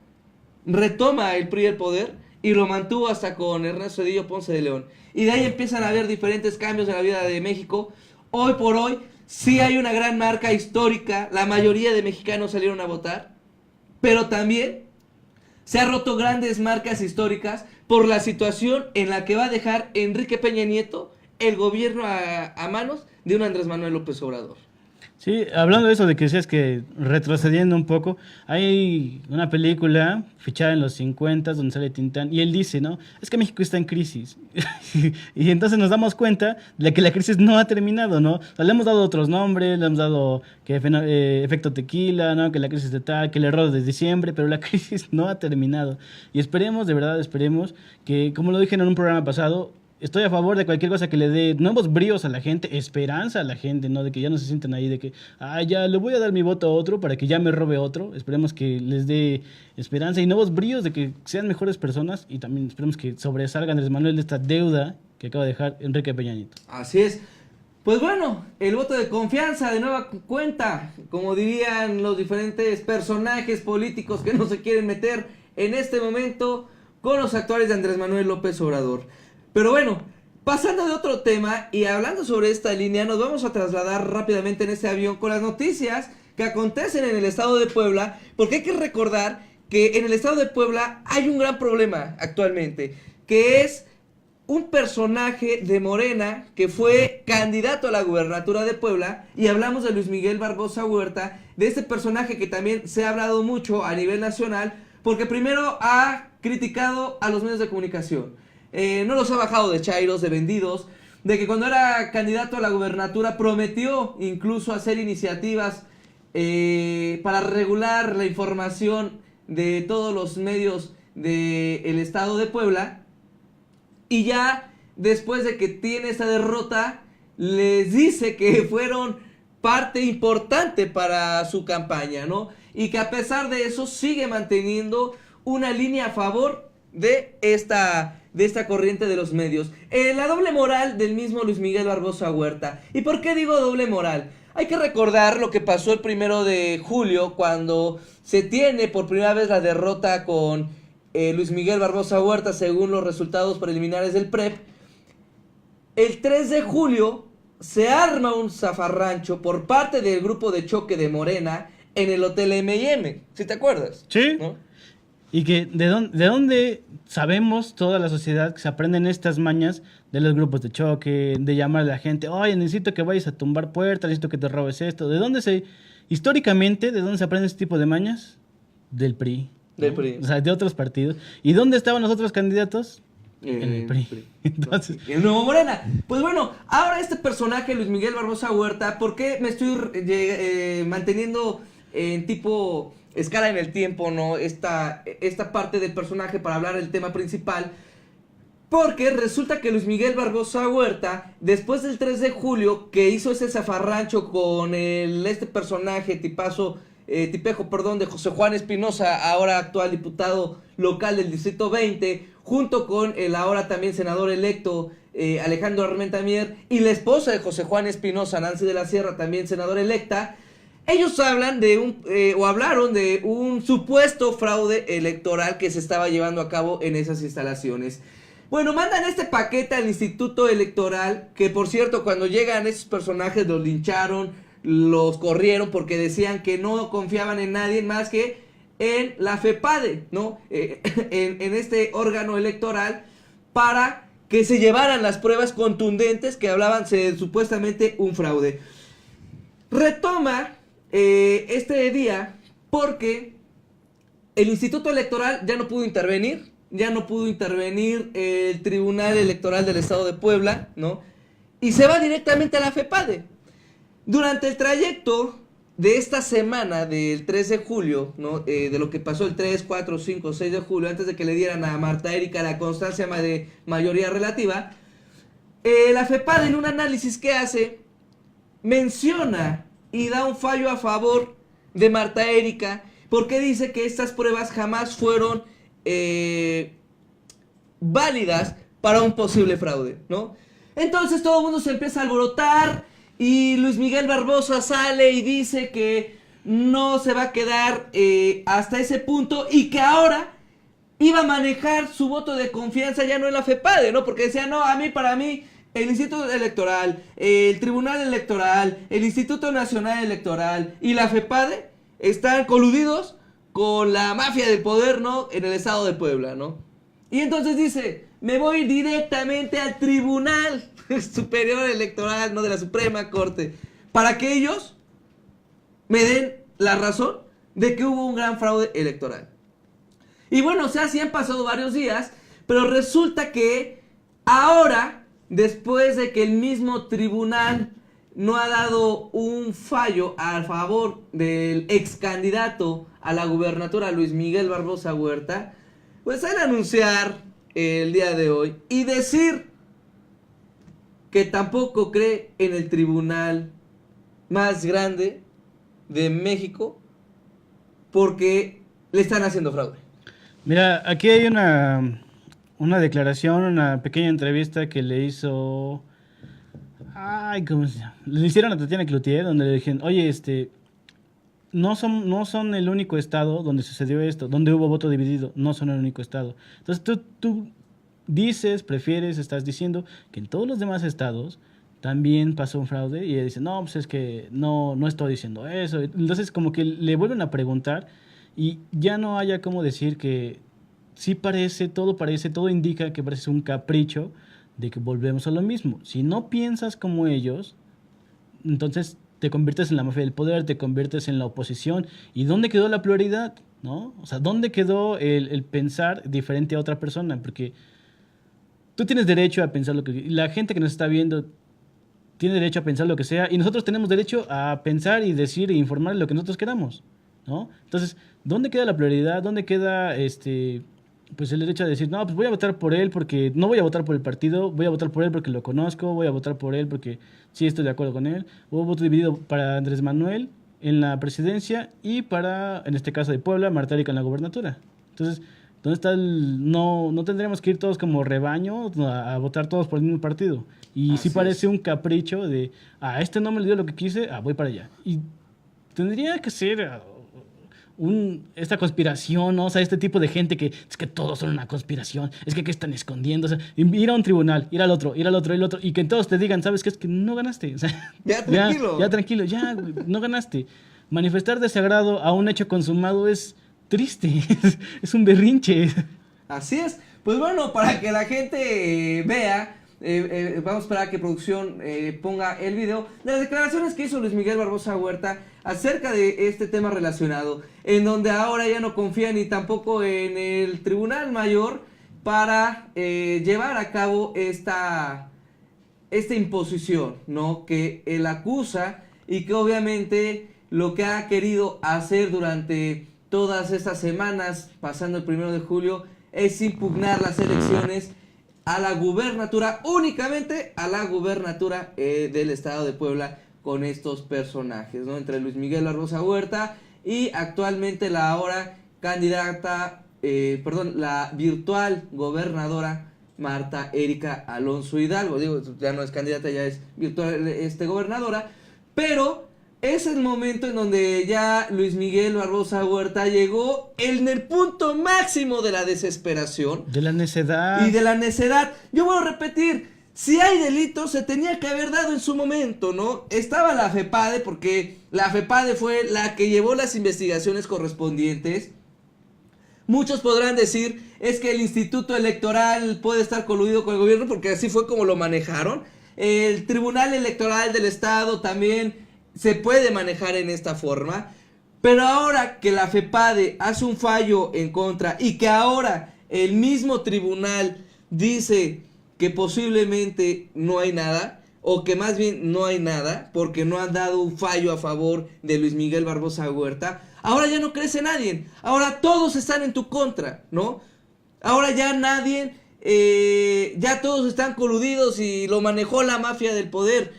Retoma el PRI el poder y lo mantuvo hasta con Ernesto Zedillo Ponce de León. Y de ahí empiezan a haber diferentes cambios en la vida de México. Hoy por hoy sí hay una gran marca histórica. La mayoría de mexicanos salieron a votar. Pero también se han roto grandes marcas históricas por la situación en la que va a dejar Enrique Peña Nieto el gobierno a manos de un Andrés Manuel López Obrador. Sí, hablando de eso de que decías que retrocediendo un poco, hay una película fichada en los 50 donde sale Tintán y él dice, ¿no? Es que México está en crisis. Y entonces nos damos cuenta de que la crisis no ha terminado, ¿no? O sea, le hemos dado otros nombres, le hemos dado que efecto tequila, ¿no? Que la crisis de tal, que el error de diciembre, pero la crisis no ha terminado. Y esperemos, de verdad, esperemos que, como lo dije en un programa pasado, estoy a favor de cualquier cosa que le dé nuevos bríos a la gente, esperanza a la gente, ¿no? De que ya no se sienten ahí, de que, ya le voy a dar mi voto a otro para que ya me robe otro. Esperemos que les dé esperanza y nuevos bríos de que sean mejores personas y también esperemos que sobresalga Andrés Manuel de esta deuda que acaba de dejar Enrique Peña Nieto. Así es. Pues bueno, el voto de confianza de nueva cuenta, como dirían los diferentes personajes políticos que no se quieren meter en este momento con los actuales de Andrés Manuel López Obrador. Pero bueno, pasando de otro tema y hablando sobre esta línea, nos vamos a trasladar rápidamente en este avión con las noticias que acontecen en el estado de Puebla, porque hay que recordar que en el estado de Puebla hay un gran problema actualmente, que es un personaje de Morena que fue candidato a la gubernatura de Puebla, y hablamos de Luis Miguel Barbosa Huerta, de este personaje que también se ha hablado mucho a nivel nacional, porque primero ha criticado a los medios de comunicación. No los ha bajado de chairos, de vendidos, de que cuando era candidato a la gubernatura prometió incluso hacer iniciativas para regular la información de todos los medios del estado de Puebla, y ya después de que tiene esta derrota les dice que fueron parte importante para su campaña, ¿no? Y que a pesar de eso sigue manteniendo una línea a favor de esta corriente de los medios. La doble moral del mismo Luis Miguel Barbosa Huerta. ¿Y por qué digo doble moral? Hay que recordar lo que pasó el 1 de julio cuando se tiene por primera vez la derrota con Luis Miguel Barbosa Huerta según los resultados preliminares del PREP. El 3 de julio se arma un zafarrancho por parte del grupo de choque de Morena en el Hotel M&M. ¿Sí te acuerdas? Sí. ¿No? Y que de dónde sabemos toda la sociedad que se aprenden estas mañas de los grupos de choque, de llamar a la gente, oye, necesito que vayas a tumbar puertas, necesito que te robes esto. Históricamente, ¿de dónde se aprende este tipo de mañas? Del PRI. Del PRI. O sea, de otros partidos. ¿Y dónde estaban los otros candidatos? En el PRI. Entonces, el nuevo Morena. Pues bueno, ahora este personaje, Luis Miguel Barbosa Huerta, ¿por qué me estoy manteniendo en tipo escala en el tiempo, ¿no? Esta parte del personaje para hablar del tema principal. Porque resulta que Luis Miguel Barbosa Huerta, después del 3 de julio, que hizo ese zafarrancho con este personaje tipejo, de José Juan Espinosa, ahora actual diputado local del Distrito 20, junto con el ahora también senador electo Alejandro Armenta Mier, y la esposa de José Juan Espinosa, Nancy de la Sierra, también senadora electa. Ellos hablaron de un supuesto fraude electoral que se estaba llevando a cabo en esas instalaciones. Bueno, mandan este paquete al Instituto Electoral, que por cierto, cuando llegan esos personajes los lincharon, los corrieron porque decían que no confiaban en nadie más que en la FEPADE, ¿no? En este órgano electoral para que se llevaran las pruebas contundentes que hablaban de supuestamente un fraude. Retoma este día porque el Instituto Electoral ya no pudo intervenir el Tribunal Electoral del Estado de Puebla, ¿no? Y se va directamente a la FEPADE. Durante el trayecto de esta semana del 3 de julio, ¿no? De lo que pasó el 3, 4, 5, 6 de julio, antes de que le dieran a Marta Erika la constancia de mayoría relativa, la FEPADE, en un análisis que hace, menciona y da un fallo a favor de Marta Erika, porque dice que estas pruebas jamás fueron válidas para un posible fraude, ¿no? Entonces todo el mundo se empieza a alborotar y Luis Miguel Barbosa sale y dice que no se va a quedar hasta ese punto y que ahora iba a manejar su voto de confianza ya no en la FEPADE, ¿no? Porque decía, no, para mí, el Instituto Electoral, el Tribunal Electoral, el Instituto Nacional Electoral y la FEPADE están coludidos con la mafia del poder, ¿no? En el estado de Puebla, ¿no? Y entonces dice, me voy directamente al Tribunal Superior Electoral, ¿no? De la Suprema Corte, para que ellos me den la razón de que hubo un gran fraude electoral. Y bueno, o sea, sí han pasado varios días, pero resulta que ahora, después de que el mismo tribunal no ha dado un fallo a favor del ex candidato a la gubernatura Luis Miguel Barbosa Huerta, pues al anunciar el día de hoy y decir que tampoco cree en el tribunal más grande de México porque le están haciendo fraude. Mira, aquí hay una declaración, una pequeña entrevista que le hizo... Ay, ¿cómo se llama? Le hicieron a Tatiana Cloutier, donde le dijeron, oye, no son el único estado donde sucedió esto, donde hubo voto dividido, no son el único estado. Entonces tú estás diciendo que en todos los demás estados también pasó un fraude, y ella dice, no, pues es que no estoy diciendo eso. Entonces como que le vuelven a preguntar y ya no haya cómo decir que sí todo indica que parece un capricho de que volvemos a lo mismo. Si no piensas como ellos, entonces te conviertes en la mafia del poder, te conviertes en la oposición. ¿Y dónde quedó la pluralidad? ¿No? O sea, ¿dónde quedó el pensar diferente a otra persona? Porque tú tienes derecho a pensar lo que... La gente que nos está viendo tiene derecho a pensar lo que sea, y nosotros tenemos derecho a pensar y decir e informar lo que nosotros queramos, ¿no? Entonces, ¿dónde queda la pluralidad? ¿Dónde queda pues el derecho a decir, no, pues voy a votar por él porque no voy a votar por el partido, voy a votar por él porque lo conozco, voy a votar por él porque sí estoy de acuerdo con él? Hubo voto dividido para Andrés Manuel en la presidencia y para, en este caso de Puebla, Marta Erika en la gobernatura. Entonces, ¿dónde está no tendríamos que ir todos como rebaño a votar todos por el mismo partido? Y sí parece un capricho de, no me le dio lo que quise, voy para allá. Y tendría que ser esta conspiración, ¿no? O sea, este tipo de gente que es que todos son una conspiración, es que están escondiendo, o sea, ir a un tribunal, ir al otro, y que todos te digan, ¿sabes qué? Es que no ganaste. O sea, ya tranquilo, no ganaste. Manifestar desagrado a un hecho consumado es triste, es un berrinche. Así es. Pues bueno, para que la gente vea, vamos a esperar a que producción ponga el video de las declaraciones que hizo Luis Miguel Barbosa Huerta acerca de este tema relacionado, en donde ahora ya no confía ni tampoco en el Tribunal Mayor para llevar a cabo esta imposición, ¿no? Que él acusa y que obviamente lo que ha querido hacer durante todas estas semanas, pasando el 1 de julio, es impugnar las elecciones a la gubernatura, únicamente a la gubernatura del estado de Puebla, con estos personajes, ¿no? Entre Luis Miguel Barbosa Huerta y actualmente la ahora candidata, la virtual gobernadora Marta Erika Alonso Hidalgo. Digo, ya no es candidata, ya es virtual gobernadora, pero es el momento en donde ya Luis Miguel Barbosa Huerta llegó en el punto máximo de la desesperación. De la necedad. Y de la necedad. Yo voy a repetir, si hay delitos, se tenía que haber dado en su momento, ¿no? Estaba la FEPADE, porque la FEPADE fue la que llevó las investigaciones correspondientes, Muchos podrán decir, es que el Instituto Electoral puede estar coludido con el gobierno porque así fue como lo manejaron. El Tribunal Electoral del Estado también se puede manejar en esta forma. Pero ahora que la FEPADE hace un fallo en contra y que ahora el mismo tribunal dice que posiblemente no hay nada, o que más bien no hay nada, porque no han dado un fallo a favor de Luis Miguel Barbosa Huerta, ahora ya no crece nadie, ahora todos están en tu contra, ¿no? Ahora ya nadie, ya todos están coludidos y lo manejó la mafia del poder.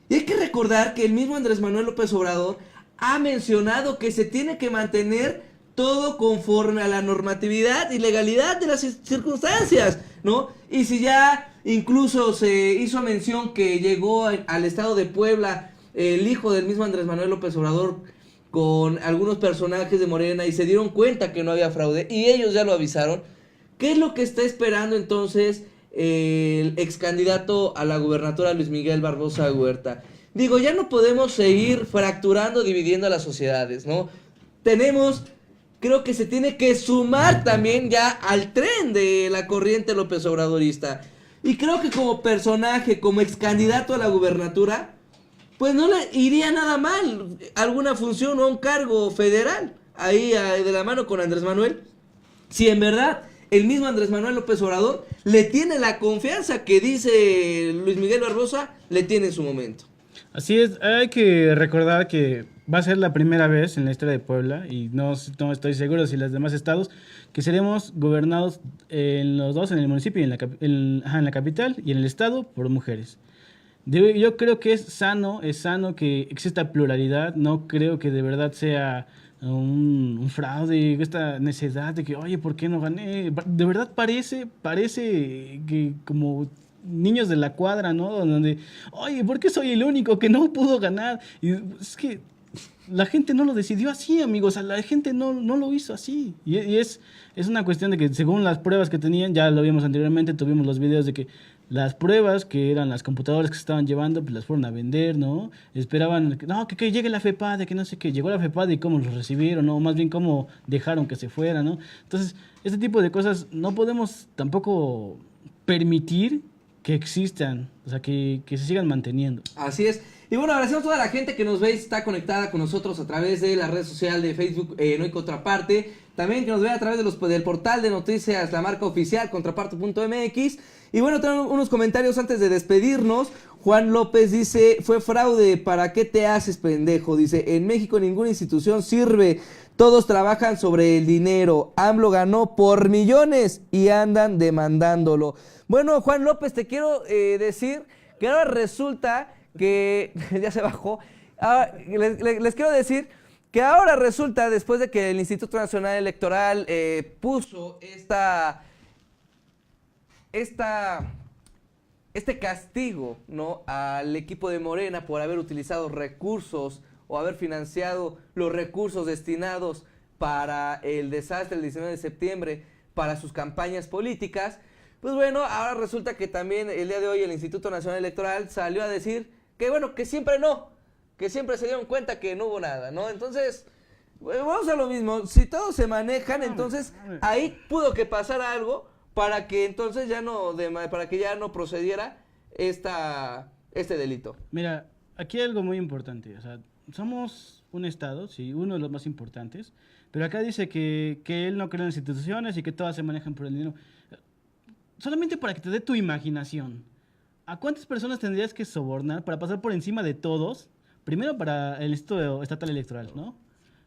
Y hay que recordar que el mismo Andrés Manuel López Obrador ha mencionado que se tiene que mantener todo conforme a la normatividad y legalidad de las circunstancias, ¿no? Y si ya incluso se hizo mención que llegó al estado de Puebla el hijo del mismo Andrés Manuel López Obrador con algunos personajes de Morena y se dieron cuenta que no había fraude y ellos ya lo avisaron, ¿qué es lo que está esperando entonces el ex candidato a la gubernatura Luis Miguel Barbosa Huerta? Digo, ya no podemos seguir fracturando, dividiendo a las sociedades, ¿no? Creo que se tiene que sumar también ya al tren de la corriente López Obradorista. Y creo que como personaje, como ex candidato a la gubernatura, pues no le iría nada mal alguna función o un cargo federal ahí de la mano con Andrés Manuel. Si en verdad el mismo Andrés Manuel López Obrador le tiene la confianza que dice Luis Miguel Barbosa, le tiene en su momento. Así es, hay que recordar que va a ser la primera vez en la historia de Puebla, y no estoy seguro si los demás estados, que seremos gobernados en los dos, en el municipio y en la capital y en el estado, por mujeres. Yo creo que es sano que exista pluralidad, no creo que de verdad sea un fraude, esta necedad de que, oye, ¿por qué no gané? De verdad parece que como niños de la cuadra, ¿no? Donde, oye, ¿por qué soy el único que no pudo ganar? Y es que la gente no lo decidió así, amigos, o sea, la gente no lo hizo así. Y es una cuestión de que según las pruebas que tenían, ya lo vimos anteriormente, tuvimos los videos de que las pruebas que eran las computadoras que se estaban llevando, pues las fueron a vender, ¿no? Esperaban, que llegue la FEPADE, que no sé qué, llegó la FEPADE y cómo los recibieron, ¿no? Más bien cómo dejaron que se fueran, ¿no? Entonces, este tipo de cosas no podemos tampoco permitir que existan, o sea, que se sigan manteniendo. Así es. Y bueno, agradecemos a toda la gente que nos ve y está conectada con nosotros a través de la red social de Facebook No Hay Contraparte. También que nos ve a través del portal de noticias, la marca oficial, contraparte.mx. Y bueno, tenemos unos comentarios antes de despedirnos. Juan López dice, fue fraude, ¿para qué te haces, pendejo? Dice, en México ninguna institución sirve, todos trabajan sobre el dinero. AMLO ganó por millones y andan demandándolo. Bueno, Juan López, te quiero decir que ahora resulta que ya se bajó. Les quiero decir que ahora resulta, después de que el Instituto Nacional Electoral puso este castigo, ¿no?, al equipo de Morena por haber utilizado recursos o haber financiado los recursos destinados para el desastre del 19 de septiembre para sus campañas políticas. Pues bueno, ahora resulta que también el día de hoy el Instituto Nacional Electoral salió a decir que bueno, que siempre se dieron cuenta que no hubo nada, ¿no? Entonces, vamos a lo mismo, si todos se manejan, entonces ahí pudo que pasara algo para que entonces ya no procediera este delito. Mira, aquí hay algo muy importante, o sea, somos un estado, sí, uno de los más importantes, pero acá dice que él no cree en las instituciones y que todas se manejan por el dinero. Solamente para que te dé tu imaginación, ¿a cuántas personas tendrías que sobornar para pasar por encima de todos? Primero para el Instituto Estatal Electoral, ¿no?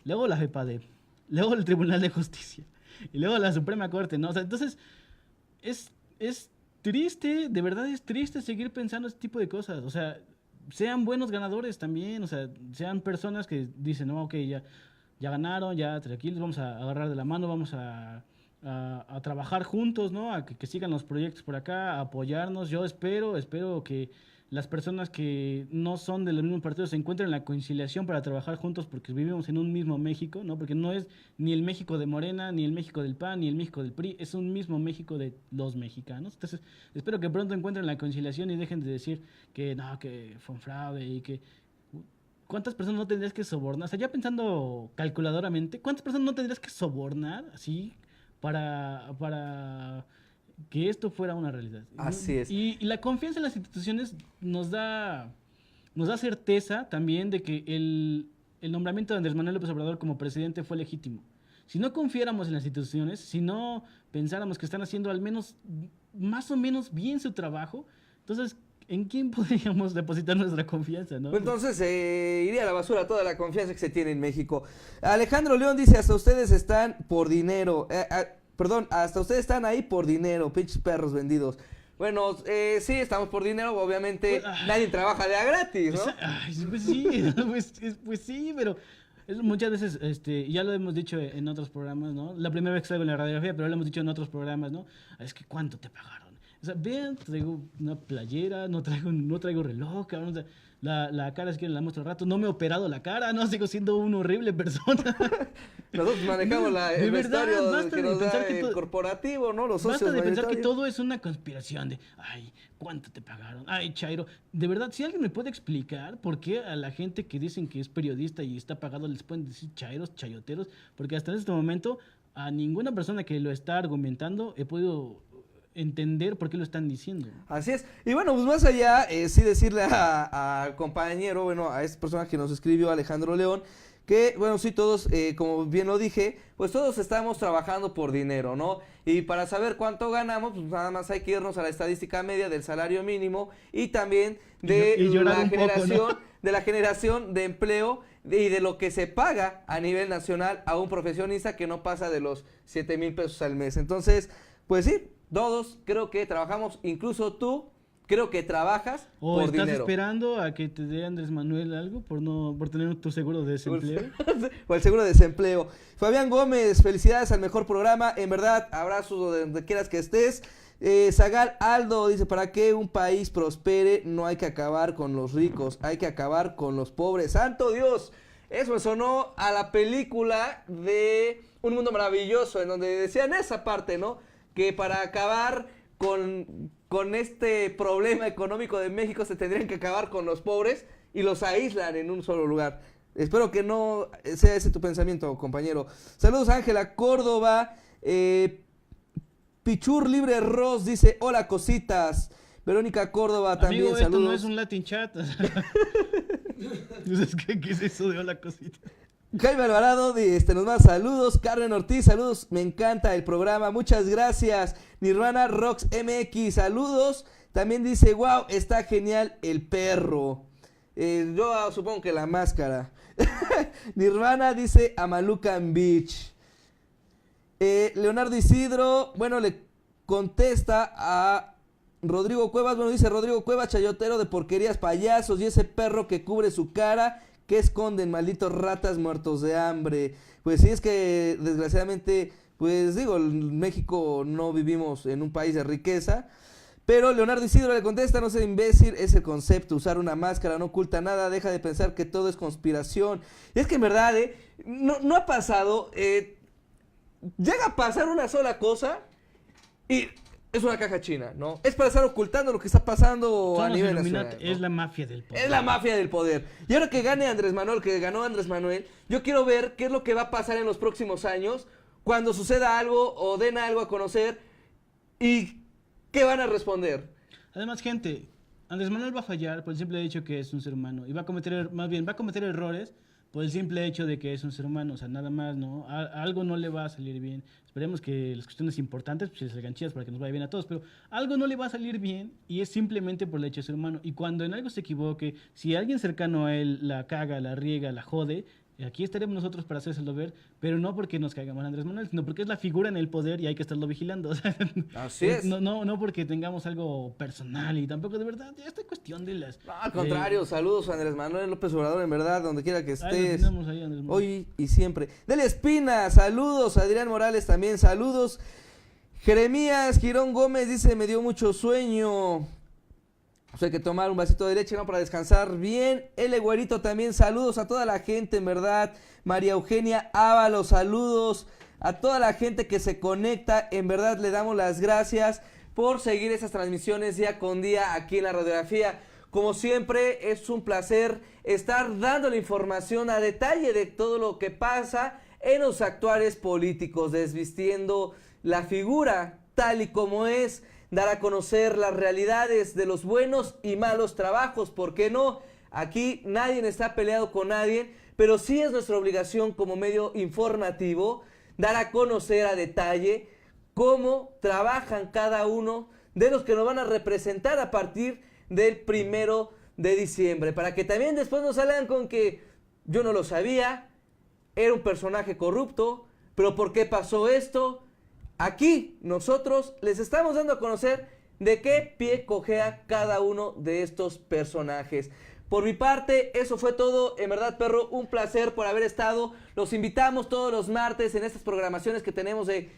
Luego la FEPADE, luego el Tribunal de Justicia y luego la Suprema Corte, ¿no? O sea, entonces es triste, de verdad es triste seguir pensando este tipo de cosas. O sea, sean buenos ganadores también, o sea, sean personas que dicen, no, ok, ya ganaron, ya tranquilos, vamos a agarrar de la mano, vamos a trabajar juntos, ¿no? A que sigan los proyectos por acá, a apoyarnos. Yo espero que las personas que no son de los mismos partidos se encuentren la conciliación para trabajar juntos, porque vivimos en un mismo México, ¿no? Porque no es ni el México de Morena, ni el México del PAN, ni el México del PRI, es un mismo México de los mexicanos. Entonces, espero que pronto encuentren la conciliación y dejen de decir que no, que fue un fraude y que... ¿Cuántas personas no tendrías que sobornar? O sea, ya pensando calculadoramente, ¿cuántas personas no tendrías que sobornar así para que esto fuera una realidad. Así es. Y la confianza en las instituciones nos da certeza también de que el nombramiento de Andrés Manuel López Obrador como presidente fue legítimo. Si no confiáramos en las instituciones, si no pensáramos que están haciendo al menos más o menos bien su trabajo, entonces, ¿en quién podríamos depositar nuestra confianza, no? Entonces iría a la basura toda la confianza que se tiene en México. Alejandro León dice, hasta ustedes están por dinero. Hasta ustedes están ahí por dinero, pinches perros vendidos. Bueno, sí, estamos por dinero, obviamente nadie trabaja de a gratis, ¿no? Pues sí, pues sí, pero muchas veces, ya lo hemos dicho en otros programas, ¿no? La primera vez que salgo en la radiografía, pero lo hemos dicho en otros programas, ¿no? Es que ¿cuánto te pagaron? O sea, vean, traigo una playera, no traigo reloj, cabrón, o sea, la cara si quieren la muestro al rato, no me he operado la cara, no, sigo siendo una horrible persona. Nosotros manejamos el vestuario basta que de nos pensar da que el corporativo, ¿no? Los socios basta de pensar que mayoritarios. todo es una conspiración de, ay, ¿cuánto te pagaron? Ay, Chairo, de verdad, si alguien me puede explicar por qué a la gente que dicen que es periodista y está pagado les pueden decir chairos, chayoteros, porque hasta en este momento a ninguna persona que lo está argumentando he podido entender por qué lo están diciendo. Así es. Y bueno, pues más allá, sí decirle al compañero, bueno, a este personaje que nos escribió, Alejandro León, que, bueno, sí, todos, como bien lo dije, pues todos estamos trabajando por dinero, ¿no? Y para saber cuánto ganamos, pues nada más hay que irnos a la estadística media del salario mínimo y también de la generación de empleo y de lo que se paga a nivel nacional a un profesionista que no pasa de los 7,000 pesos al mes. Entonces, pues sí, todos creo que trabajamos, incluso tú, creo que trabajas por dinero. ¿O estás esperando a que te dé Andrés Manuel algo por tener tu seguro de desempleo? O el seguro de desempleo. Fabián Gómez, felicidades al mejor programa. En verdad, abrazo de donde quieras que estés. Zagal Aldo dice, para que un país prospere no hay que acabar con los ricos, hay que acabar con los pobres. ¡Santo Dios! Eso me sonó a la película de Un Mundo Maravilloso, en donde decían esa parte, ¿no? Que para acabar con este problema económico de México se tendrían que acabar con los pobres y los aíslan en un solo lugar. Espero que no sea ese tu pensamiento, compañero. Saludos, Ángela Córdoba. Pichur Libre Ross dice, hola, cositas. Verónica Córdoba también, amigo, saludos. Esto no es un Latin chat. ¿Qué es eso de hola, cositas? Jaime Alvarado nos manda saludos. Carmen Ortiz, saludos. Me encanta el programa. Muchas gracias. Nirvana Rocks MX, saludos. También dice, wow, está genial el perro. Yo supongo que la máscara. Nirvana dice Amalucan Beach. Leonardo Isidro, bueno, le contesta a Rodrigo Cuevas. Bueno, dice Rodrigo Cuevas, chayotero de porquerías, payasos. Y ese perro que cubre su cara, ¿qué esconden, malditos ratas muertos de hambre? Pues sí, es que desgraciadamente, pues digo, en México no vivimos en un país de riqueza. Pero Leonardo Isidro le contesta, no sé, imbécil, es el concepto, usar una máscara no oculta nada, deja de pensar que todo es conspiración. Y es que en verdad, no ha pasado, llega a pasar una sola cosa y es una caja china, ¿no? Es para estar ocultando lo que está pasando a nivel nacional, ¿no? Es la mafia del poder. Es la mafia del poder. Y ahora que gane Andrés Manuel, que ganó Andrés Manuel, yo quiero ver qué es lo que va a pasar en los próximos años cuando suceda algo o den algo a conocer y qué van a responder. Además, gente, Andrés Manuel va a fallar por el simple hecho que es un ser humano y va a cometer errores por el simple hecho de que es un ser humano, o sea, nada más, ¿no? Algo no le va a salir bien. Esperemos que las cuestiones importantes pues, se salgan chidas para que nos vaya bien a todos, pero algo no le va a salir bien y es simplemente por el hecho de ser humano. Y cuando en algo se equivoque, si alguien cercano a él la caga, la riega, la jode, aquí estaremos nosotros para hacérselo ver, pero no porque nos caigamos a Andrés Manuel, sino porque es la figura en el poder y hay que estarlo vigilando. O sea, así es. No porque tengamos algo personal y tampoco de verdad, ya esta cuestión de las... No, al contrario, saludos a Andrés Manuel López Obrador, en verdad, donde quiera que estés. Ahí, Andrés Manuel. Hoy y siempre. Dele Espina, saludos. Adrián Morales también, saludos. Jeremías Girón Gómez dice, me dio mucho sueño. Pues hay que tomar un vasito de leche, ¿no? Para descansar bien. L. Güerito también, saludos a toda la gente, en verdad. María Eugenia Ábalos, saludos a toda la gente que se conecta. En verdad le damos las gracias por seguir esas transmisiones día con día aquí en la radiografía. Como siempre, es un placer estar dando la información a detalle de todo lo que pasa en los actuales políticos, desvistiendo la figura tal y como es, dar a conocer las realidades de los buenos y malos trabajos, ¿por qué no? Aquí nadie está peleado con nadie, pero sí es nuestra obligación como medio informativo dar a conocer a detalle cómo trabajan cada uno de los que nos van a representar a partir del 1 de diciembre, para que también después nos salgan con que yo no lo sabía, era un personaje corrupto, pero ¿por qué pasó esto? Aquí nosotros les estamos dando a conocer de qué pie cojea cada uno de estos personajes. Por mi parte, eso fue todo. En verdad, perro, un placer por haber estado. Los invitamos todos los martes en estas programaciones que tenemos de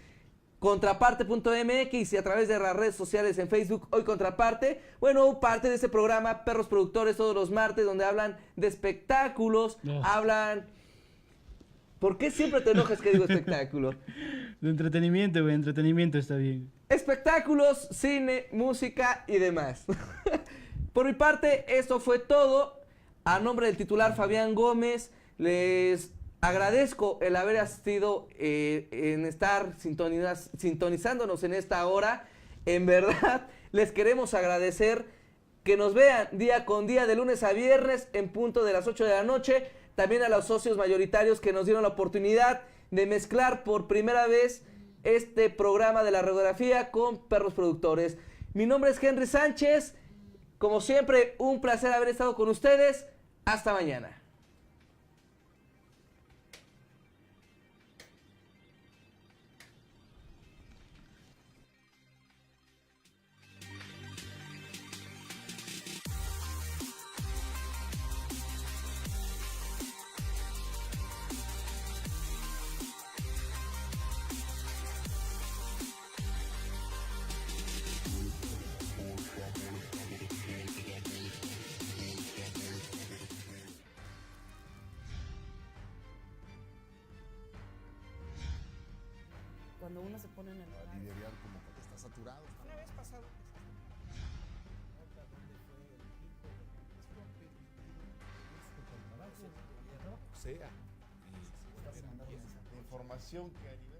Contraparte.mx y a través de las redes sociales en Facebook, Hoy Contraparte. Bueno, parte de este programa, Perros Productores, todos los martes, donde hablan de espectáculos, hablan... ¿Por qué siempre te enojas que digo espectáculo? De entretenimiento, güey, entretenimiento está bien. Espectáculos, cine, música y demás. Por mi parte, esto fue todo. A nombre del titular Fabián Gómez, les agradezco el haber asistido en estar sintonizándonos en esta hora. En verdad, les queremos agradecer que nos vean día con día, de lunes a viernes, en punto de las 8 de la noche. También a los socios mayoritarios que nos dieron la oportunidad de mezclar por primera vez este programa de la radiografía con Perros Productores. Mi nombre es Henry Sánchez. Como siempre, un placer haber estado con ustedes. Hasta mañana. Cuando uno se pone en el lugar. Liderar como que está saturado. Una vez pasado. Sea. Y de información que a nivel